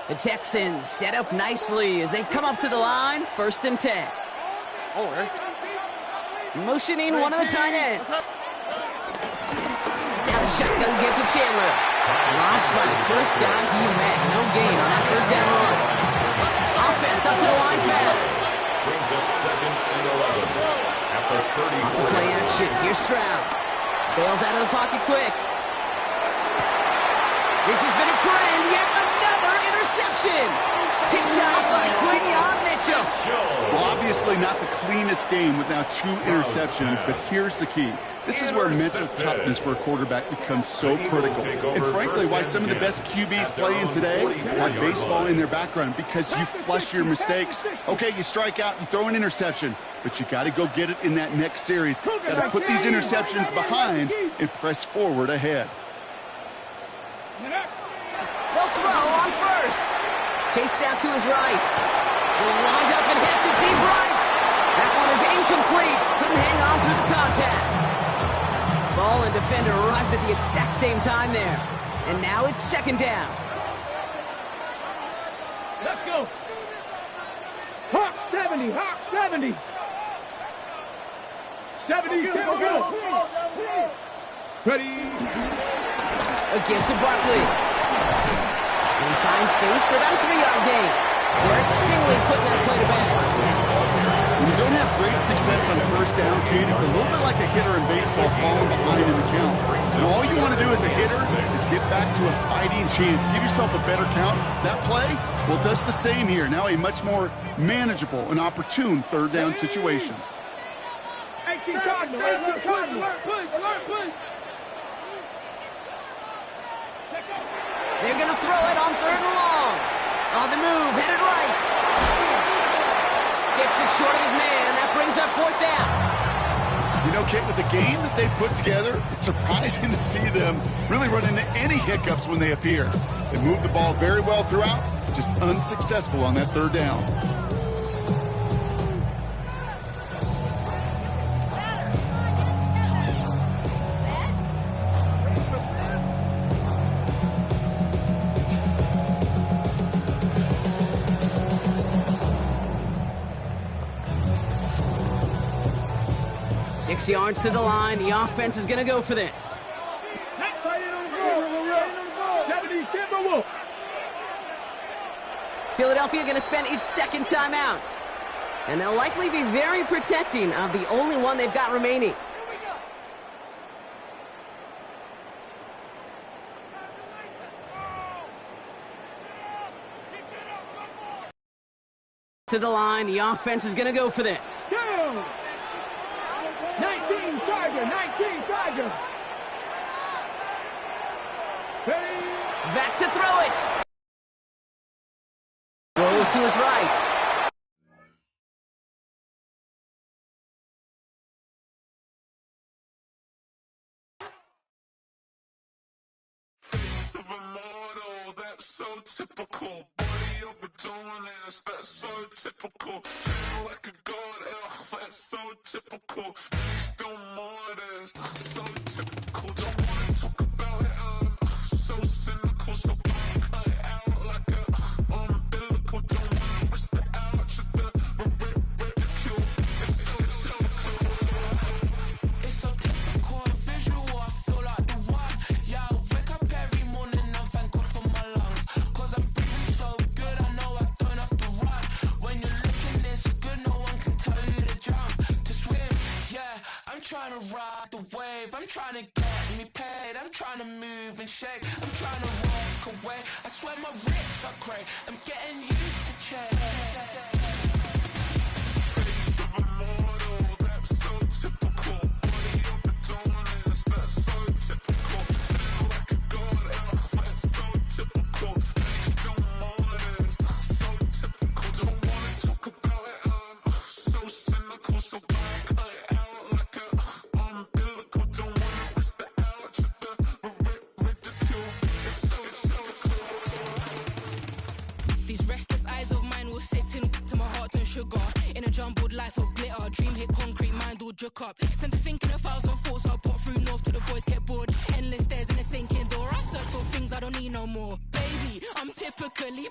The Texans set up nicely as they come up to the line, first and 10. Motioning one of the tight ends. Now the shotgun gives to Chandler. Blocked by the first guy he met. No gain on that first down run. Offense up to the line fast. Brings up second and 11. At the 30. Off the play action. Here's Stroud. Bails out of the pocket quick. This has been a trend. Yet another interception. Picked out by Quinyon Mitchell. Well, obviously Probably not the cleanest game with now 2 interceptions, but here's the key. This is where mental toughness for a quarterback becomes so critical. And frankly, why some of the best QBs playing today have baseball in their background, because you flush your mistakes. Okay, you strike out, you throw an interception, but you got to go get it in that next series. Got to put these interceptions behind and press forward ahead. They'll throw on first. Chase down to his right. He'll wind up and hit to deep right. That one is incomplete. Couldn't hang on through the contact. Ball and defender arrived at the exact same time there. And now it's second down. Let's go. Hawk 70, Hawk 70. 70, go. Ready. Again to Barkley. And he finds space for about a 3-yard gain. Derek Stingley putting that play to bed. When you don't have great success on first down, Kate, it's a little bit like a hitter in baseball falling behind in the count. And all you want to do as a hitter is get back to a fighting chance. Give yourself a better count. That play, well, does the same here. Now a much more manageable and opportune third down situation. 18 Cardinal, alert, push. They're going to throw it on third and long. On the move, headed right. Skips it short of his man. That brings up fourth down. You know, Kate, with the game that they put together, it's surprising to see them really run into any hiccups when they appear. They move the ball very well throughout, just unsuccessful on that third down. Six yards to the line. The offense is going to go for this. Philadelphia going to spend its second timeout. And they'll likely be very protecting of the only one they've got remaining. To the line. The offense is going to go for this. 19 Tiger. Back to throw it. Rolls to his right. Face of a model, that's so typical. Body of a dominance, that's so typical. Tail like a god, that's so typical. Still modest, so typical. Don't wanna talk about it, so cynical. So cut it out like a umbilical. Don't wanna risk the ouch of the ridicule. It's so typical, visual, I feel like the one. Yeah, I wake up every morning and thank God for my lungs. Cause I'm breathing so good, I know I don't have to run. When you're looking this good, no one can tell you to jump, to swim. Yeah, I'm trying to ride the wave, I'm trying to get me paid, I'm trying to move and shake, I'm trying to walk away. I swear my wrists are great, I'm getting used to change. Face of a model, that's so typical. Body of the dominance, that's so typical. Tail like a god, that's so typical. Still modest, so typical. Don't wanna talk about it, so cynical. So cut it out like a umbilical. Don't wanna risk the ouch of the ridicule. It's so These restless eyes of mine will sit in to my heart and sugar. In a jumbled life of glitter, dream hit concrete, mind all jerk up. Tend to think in 1,000 thoughts, I'll pop through north to the voice, get bored. Endless stairs in a sinking door, I search for things I don't need no more. Baby, I'm typically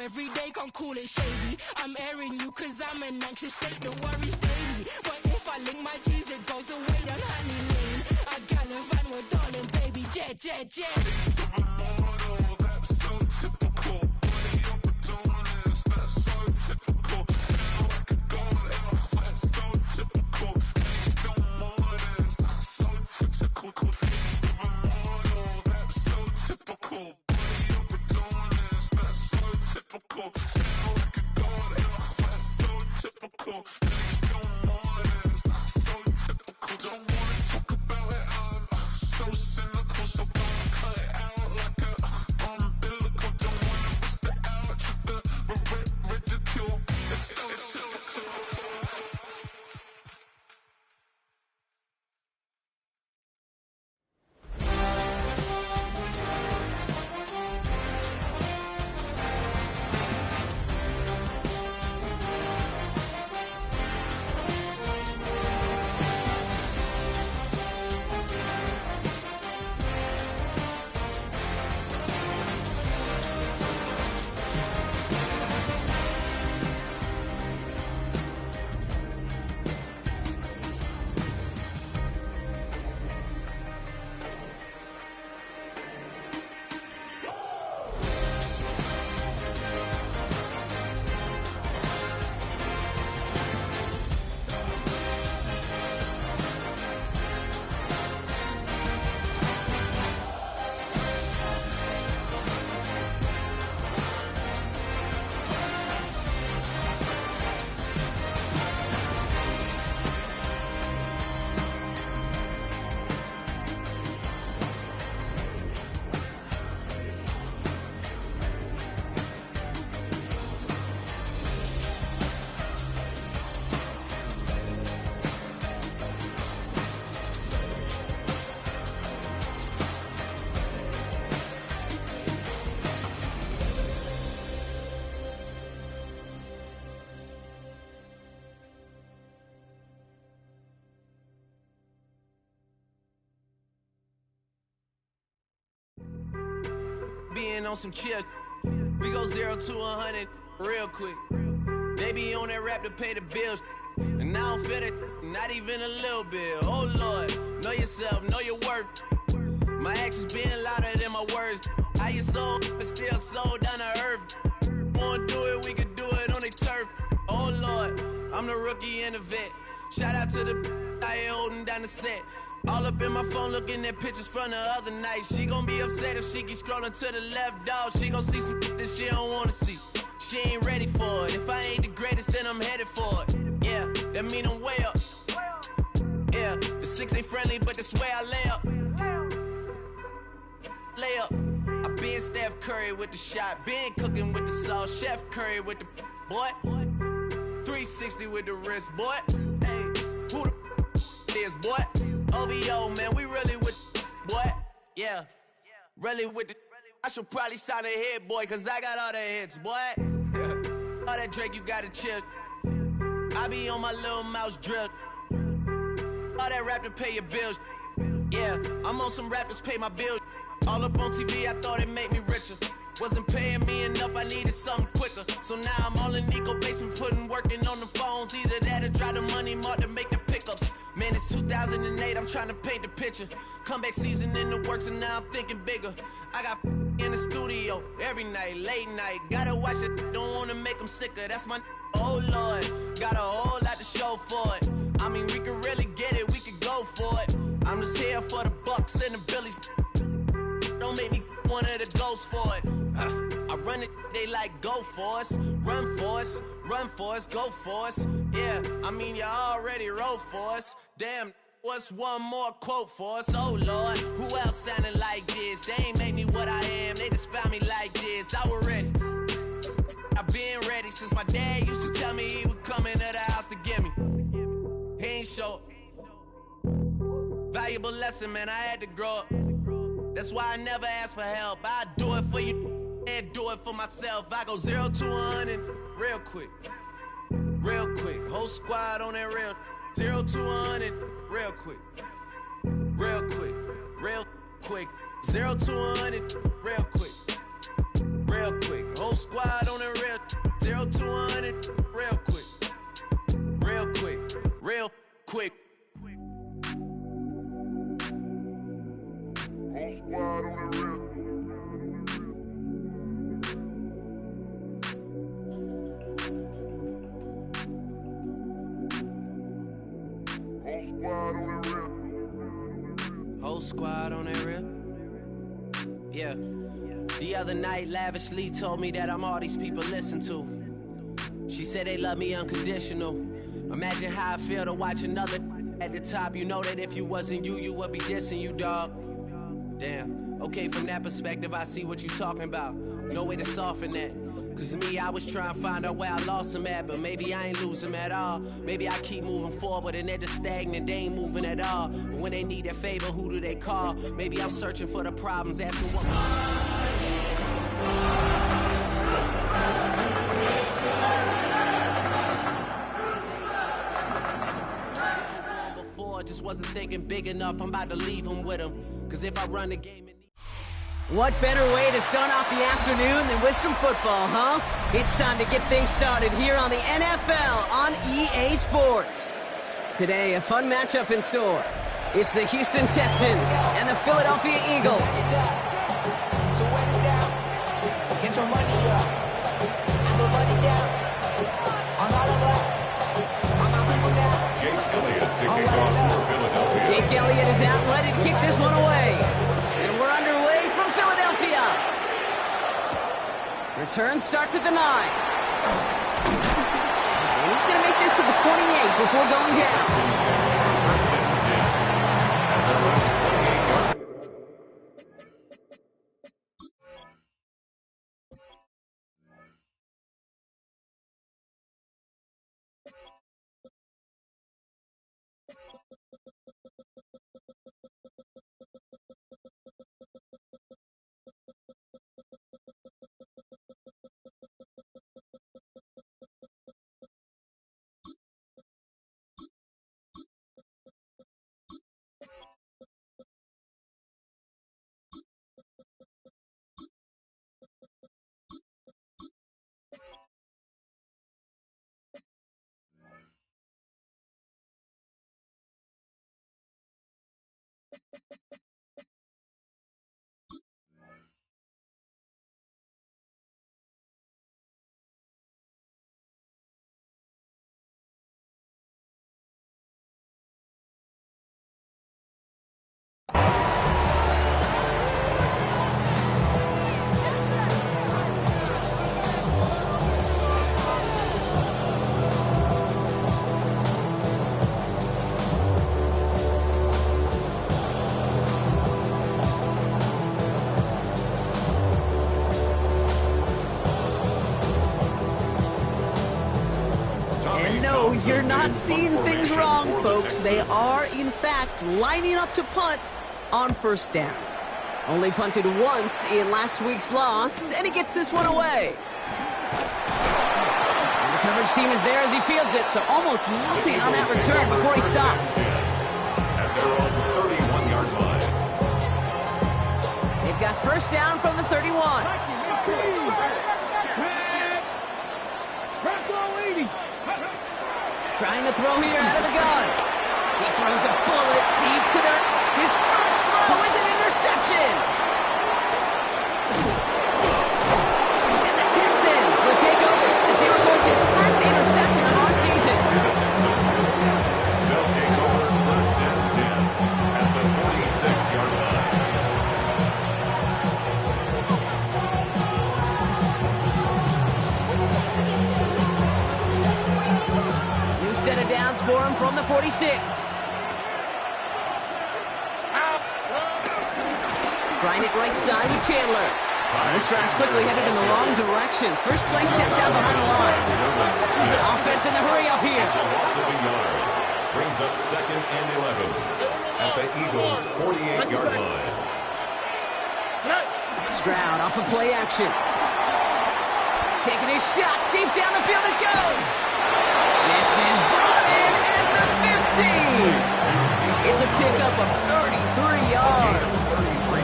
every day, can't call it shady. I'm airing you cause I'm an anxious state, the worries daily. But if I link my G's, it goes away down honey lane. I gallivant with darling, baby, jet. Face of a model, that's so typical. Body of a dominance, that's so typical. Tail like a god, that's so typical. Still modest, so typical. Face of a model, that's so typical. Body of a dominance, that's so typical. Tail like a god, that's so typical. been on some chill. We go 0 to 100 real quick. They be on that rap to pay the bills. And I don't feel it, not even a little bit. Oh Lord, know yourself, know your worth. My actions being louder than my words. How you sold, but still sold down to earth. Wanna do it, we can do it on the turf. Oh Lord, I'm the rookie and the vet. Shout out to the I ain't holding down the set. All up in my phone looking at pictures from the other night. She gon' be upset if she keep scrolling to the left, dog. She gon' see some that she don't wanna see. She ain't ready for it. If I ain't the greatest, then I'm headed for it. Yeah, that mean I'm way up. Yeah, the 6 ain't friendly, but that's where I lay up. Lay up. I been Steph Curry with the shot. Been cooking with the sauce. Chef Curry with the boy. 360 with the wrist, boy. Hey, who the is, boy? OVO, man, we really with boy. Yeah, really with the. I should probably sign a hit, boy, cause I got all the hits, boy. All that Drake, you gotta chill. I be on my little mouse drill. All that rap to pay your bills. Yeah, I'm on some rappers pay my bills. All up on TV, I thought it made me richer. Wasn't paying me enough, I needed something quicker. So now I'm all in Nico basement, working on the phones. Either that or try the money mark to make the pickups. Man, it's 2008, I'm trying to paint the picture. Comeback season in the works and now I'm thinking bigger. I got in the studio every night, late night. Gotta watch it, don't wanna make them sicker. That's my oh Lord, got a whole lot to show for it. I mean, we could really get it, we could go for it. I'm just here for the Bucks and the Billies. Don't make me one of the ghosts for it. I run it, they like go for us, run for us, run for us, go for us. Yeah, I mean you already wrote for us. Damn, what's one more quote for us? Oh Lord, who else sounding like this? They ain't made me what I am, they just found me like this. I was ready. I've been ready since my dad used to tell me he would come into the house to get me. He ain't show up. Valuable lesson, man, I had to grow up. That's why I never ask for help. I do it for you and do it for myself. I go 0 to 100 real quick. Real quick. Whole squad on that real. 0 to 100 real quick. Real quick. Real quick. 0 to 100 real quick. Real quick. Whole squad on that real. 0 to 100 real quick. Real quick. Real quick. Squad on the real. Whole squad on that real. Yeah. The other night, lavishly told me that I'm all these people listen to. She said they love me unconditional. Imagine how I feel to watch another at the top. You know that if you wasn't you, you would be dissing you, dog. Damn, okay, from that perspective, I see what you talking about. No way to soften that. Cause me, I was trying to find out where I lost him at, but maybe I ain't lose him at all. Maybe I keep moving forward and they're just stagnant, they ain't moving at all. But when they need a favor, who do they call? Maybe I'm searching for the problems, asking what before, just wasn't thinking big enough. I'm about to leave him with him. Cause if I run the game what better way to start off the afternoon than with some football, huh? It's time to get things started here on the NFL on EA Sports. Today, a fun matchup in store. It's the Houston Texans and the Philadelphia Eagles. So when it down, get your money up. Put money down. I'm out of luck. I'm out people now. Jake Elliott to kick off for Philadelphia. Jake Elliott is out, ready to kick this one away. And we're underway from Philadelphia. Return starts at the 9. And he's going to make this to the 28 before going down. And no, you're not seeing things wrong, folks. They are, in fact, lining up to punt on first down. Only punted once in last week's loss, and he gets this one away. And the coverage team is there as he fields it, so almost nothing on that return before he stopped. At their own 31-yard line. They've got first down from the 31. Trying to throw here out of the gun. He throws a bullet deep to his first throw is an interception. And the Texans will take over as he records his first interception of our season. They'll take over first and 10 at the 46-yard line. Set of downs for him from the 46. Trying it right side with Chandler. This drive's quickly headed in the wrong direction. First play sets out behind the line. Offense in the hurry up here. It's a loss of a yard. Brings up second and 11 at the Eagles' 48-yard line. Stroud off of play action. Taking his shot. Deep down the field it goes. This is brought in at the 15. It's a pickup of 33 yards.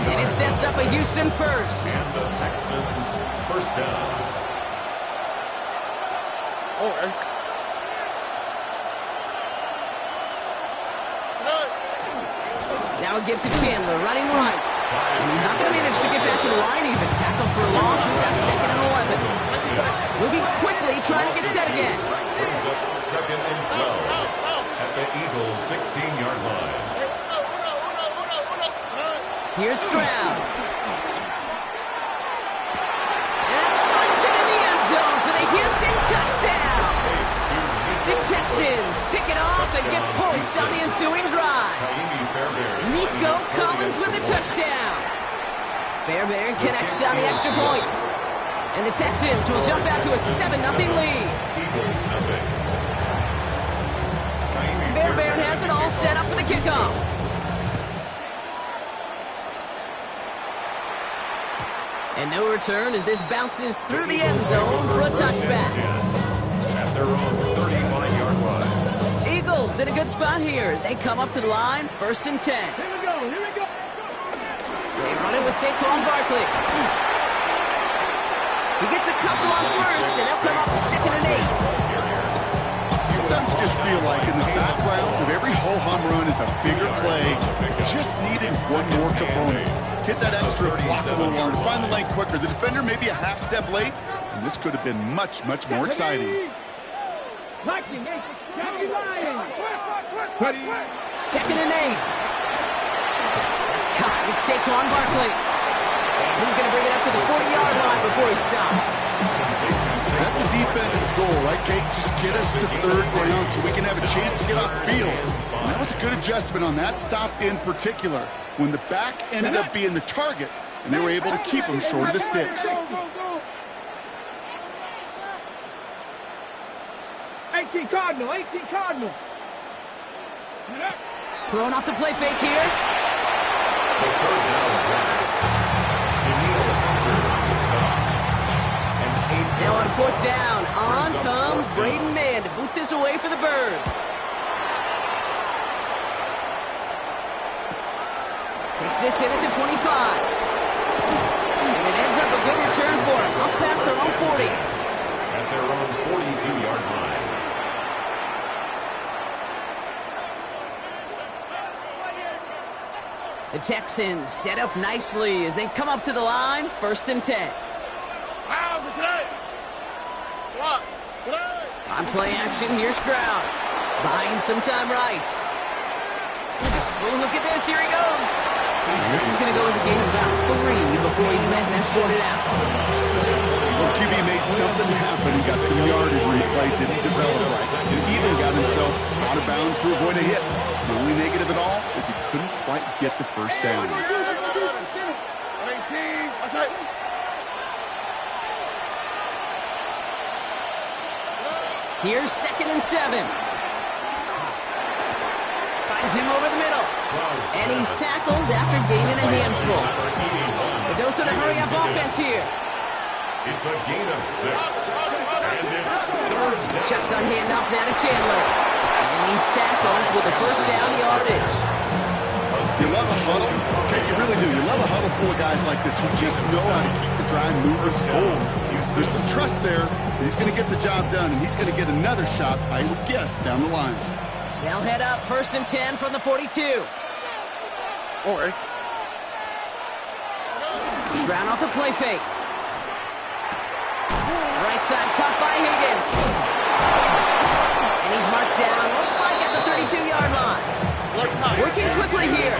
And it sets up a Houston first. And the Texans first down. Now a give to Chandler, running right. And he's not going to manage to get back to the line even. Tackle for a loss. We've got second and 11. Moving quickly, trying to get set again. Brings up second and 12 at the Eagles' 16-yard line. Here's Stroud. And finds it in the end zone for the Houston touchdown. The Texans pick it off and get points on the ensuing drive. Nico Collins with the touchdown. Fairbairn connects on the extra point. And the Texans will jump out to a 7-0 lead. Eagles nothing. Fairbairn has it all set up for the kickoff. And no return as this bounces through the end zone for a touchback. At their own 35-yard line. Eagles in a good spot here as they come up to the line, first and 10. Here we go. They run it with Saquon Barkley. He gets a couple on first, and they'll come up second and 8. Sometimes you just feel like in the background of every ho-hum run is a bigger play. Just needed one more component. Hit that extra block a little longer, find the lane quicker. The defender may be a half step late, and this could have been much, much more exciting. Second and 8. It's caught with Saquon Barkley. And he's going to bring it up to the 40-yard line before he stops. That's a defense's goal, right, Kate? Just get us to third down so we can have a chance to get off the field. And that was a good adjustment on that stop in particular, when the back ended up being the target, and they were able to keep him short of the sticks. 18 Cardinal. Throwing off the play fake here. The third down pass. Daniil Hunter on the stop. And 8 Now on fourth down, on comes Braden Mann to boot this away for the Birds. Takes this in at the 25. And it ends up a good return for him, up past their own 40. At their own 42-yard line. Texans set up nicely as they come up to the line, 1st and 10. On play action, here's Stroud. Buying some time right. Oh, look at this, here he goes. And this is going to go as a gain of about 3 before he's met and escorted out. Well, QB made something happen. He got some yardage when the play didn't develop right. He even got himself out of bounds to avoid a hit. The only negative at all is he couldn't quite get the first down. Here's 2nd and 7. Finds him over the middle. And he's tackled after gaining a handful. The dose of the hurry-up offense here. It's a gain of 6. And it's 3rd down. Shotgun handoff now to Chandler. And he's tackled with a first down yardage. You love a huddle. Okay, you really do. You love a huddle full of guys like this who just know how to keep the drive moving forward. There's some trust there that he's going to get the job done, and he's going to get another shot, I would guess, down the line. They'll head up 1st and 10 from the 42. All right. Stroud off the play fake. Right side cut by Higgins. And he's marked down, looks like at the 32-yard line. Working quickly here.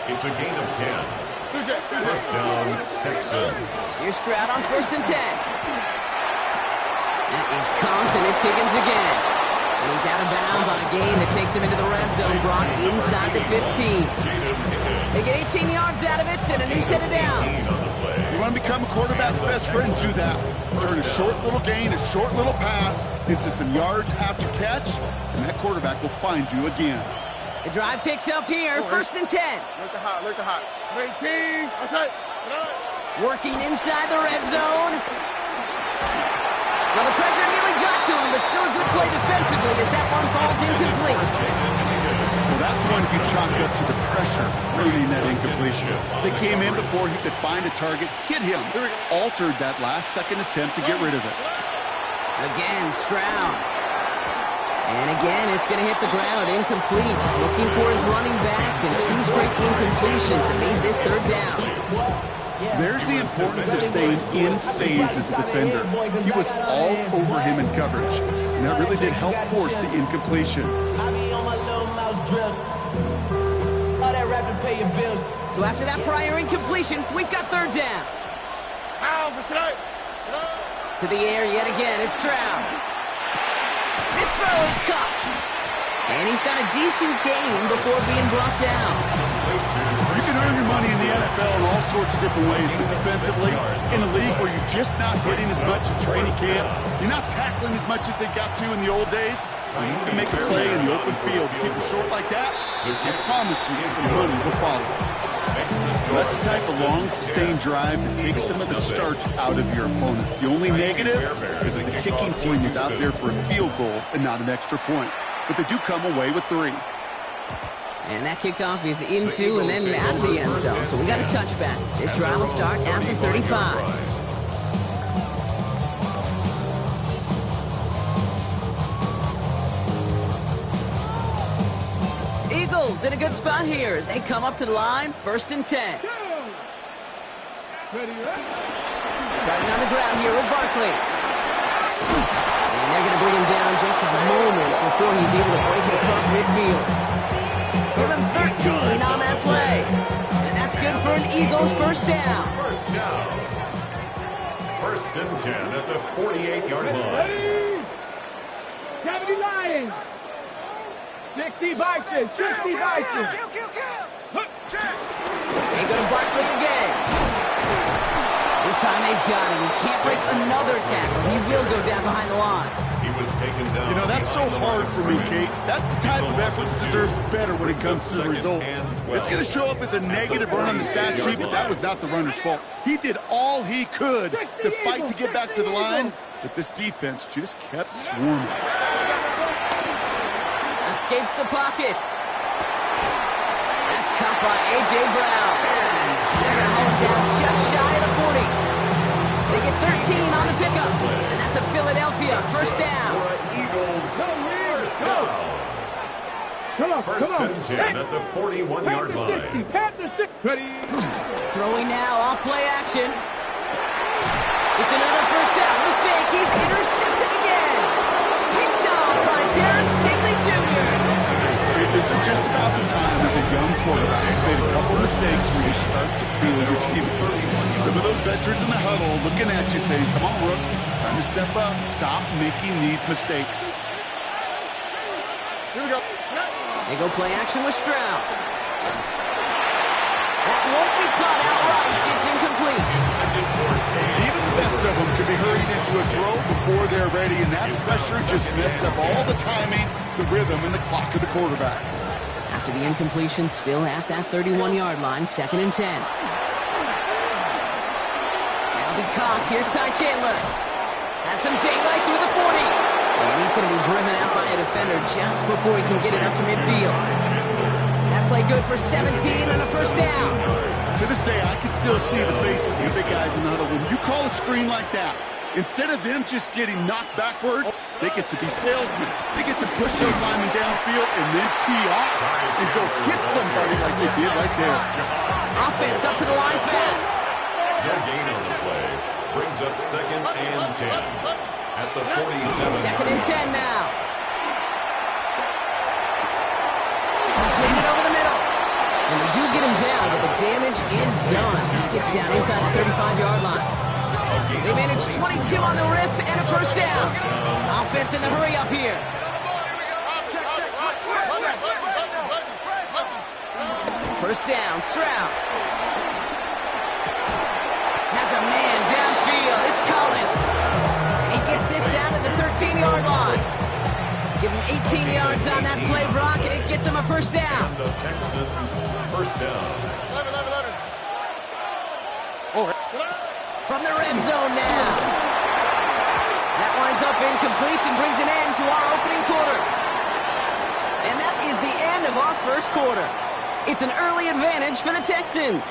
It's a gain of 10. First down, Texans. Here's Stroud on 1st and 10. That is Compton, and it's Higgins again. And he's out of bounds on a gain that takes him into the red zone, brought inside the 15. They get 18 yards out of it and a new set of downs. You want to become a quarterback's best friend, do that. Turn a short little gain, a short little pass into some yards after catch, and that quarterback will find you again. The drive picks up here, 1st and 10. Look the hot. 18. Outside. Working inside the red zone. Well, the pressure nearly got to him, but still a good play defensively as that one falls incomplete. Well, that's one he chalked up to the pressure, ruining that incompletion. They came in before he could find a target, hit him, altered that last-second attempt to get rid of it. Again, Stroud. And again, it's going to hit the ground, incomplete. Looking for his running back, and 2 straight incompletions have made this 3rd down. There's the importance of staying in phase as a defender. He was all over him in coverage, and that really did help force the incompletion. So after that prior incompletion, we've got 3rd down. To the air yet again, it's Stroud. This throw is caught. And he's got a decent gain before being brought down. You can earn your money in the NFL in all sorts of different ways, but defensively, in a league where you're just not hitting as much in training camp, you're not tackling as much as they got to in the old days, when you can make a play in the open field, keep it short like that, I promise you some money will follow. That's the type of long, sustained drive that takes some of the starch out of your opponent. The only negative is if the kicking team is out there for a field goal and not an extra point. But they do come away with 3. And that kickoff is into and then out of the end zone. So we got a touchback. This drive will start after 35. Eagles in a good spot here as they come up to the line, 1st and 10. Starting on the ground here with Barkley. And they're going to bring him down just a moment before he's able to break it across midfield. Give him 13 on that play. And that's good for an Eagles first down. First down. 1st and 10 at the 48-yard line. 70 Lions. 60 Vikings. 60 Vikings. They go to Barkley again. This time they've got him. He can't break another tackle. He will go down behind the line. He was taken down. You know, that's so hard for me, Kate. That's the type of effort that deserves better when it comes to the results. It's going to show up as a negative run on the stat sheet, but that was not the runner's fault. He did all he could to fight to get back to the line, but this defense just kept swarming. Escapes the pocket. That's caught by A.J. Brown. They're going to haul him down just shy of the 40. They get 13 on the pickup. And that's a Philadelphia first down. Eagles first down. First and 10 at the 41-yard line. Throwing now off play action. It's another first down mistake. He's intercepted again. Picked off by Darren Stingley Jr. This is just about the time as a young quarterback. Made a couple of mistakes where you start to feel your teammates. Some of those veterans in the huddle looking at you saying, come on, Rook, time to step up. Stop making these mistakes. Here we go. They go play action with Stroud. That won't be caught outright. It's incomplete. Even the best of them could be hurried into a throw before they're ready, and that pressure just messed up all the timing, the rhythm, and the clock of the quarterback. After the incompletion, still at that 31-yard line, 2nd and 10. That'll be Cox. Here's Ty Chandler. Has some daylight through the 40. And he's going to be driven out by a defender just before he can get it up to midfield. That play good for 17 and a first down. To this day, I can still see the faces of the big guys in the huddle. When you call a screen like that, instead of them just getting knocked backwards, they get to be salesmen. They get to push those linemen downfield and then tee off and go hit somebody like they did right there. Offense up to the line fast. No gain on the play. Brings up 2nd and 10 at the 47. 2nd and 10 now. Completed over the middle. And they do get him down, but the damage is done. This gets down inside the 35-yard line. They managed 22 on the rip and a first down. Offense in the hurry up here. First down, Stroud. Has a man downfield. It's Collins. And he gets this down to the 13-yard line. Give him 18 yards on that play, Brock, and it gets him a first down. The Texans, first down. From the red zone now. That winds up incomplete and brings an end to our opening quarter. And that is the end of our first quarter. It's an early advantage for the Texans.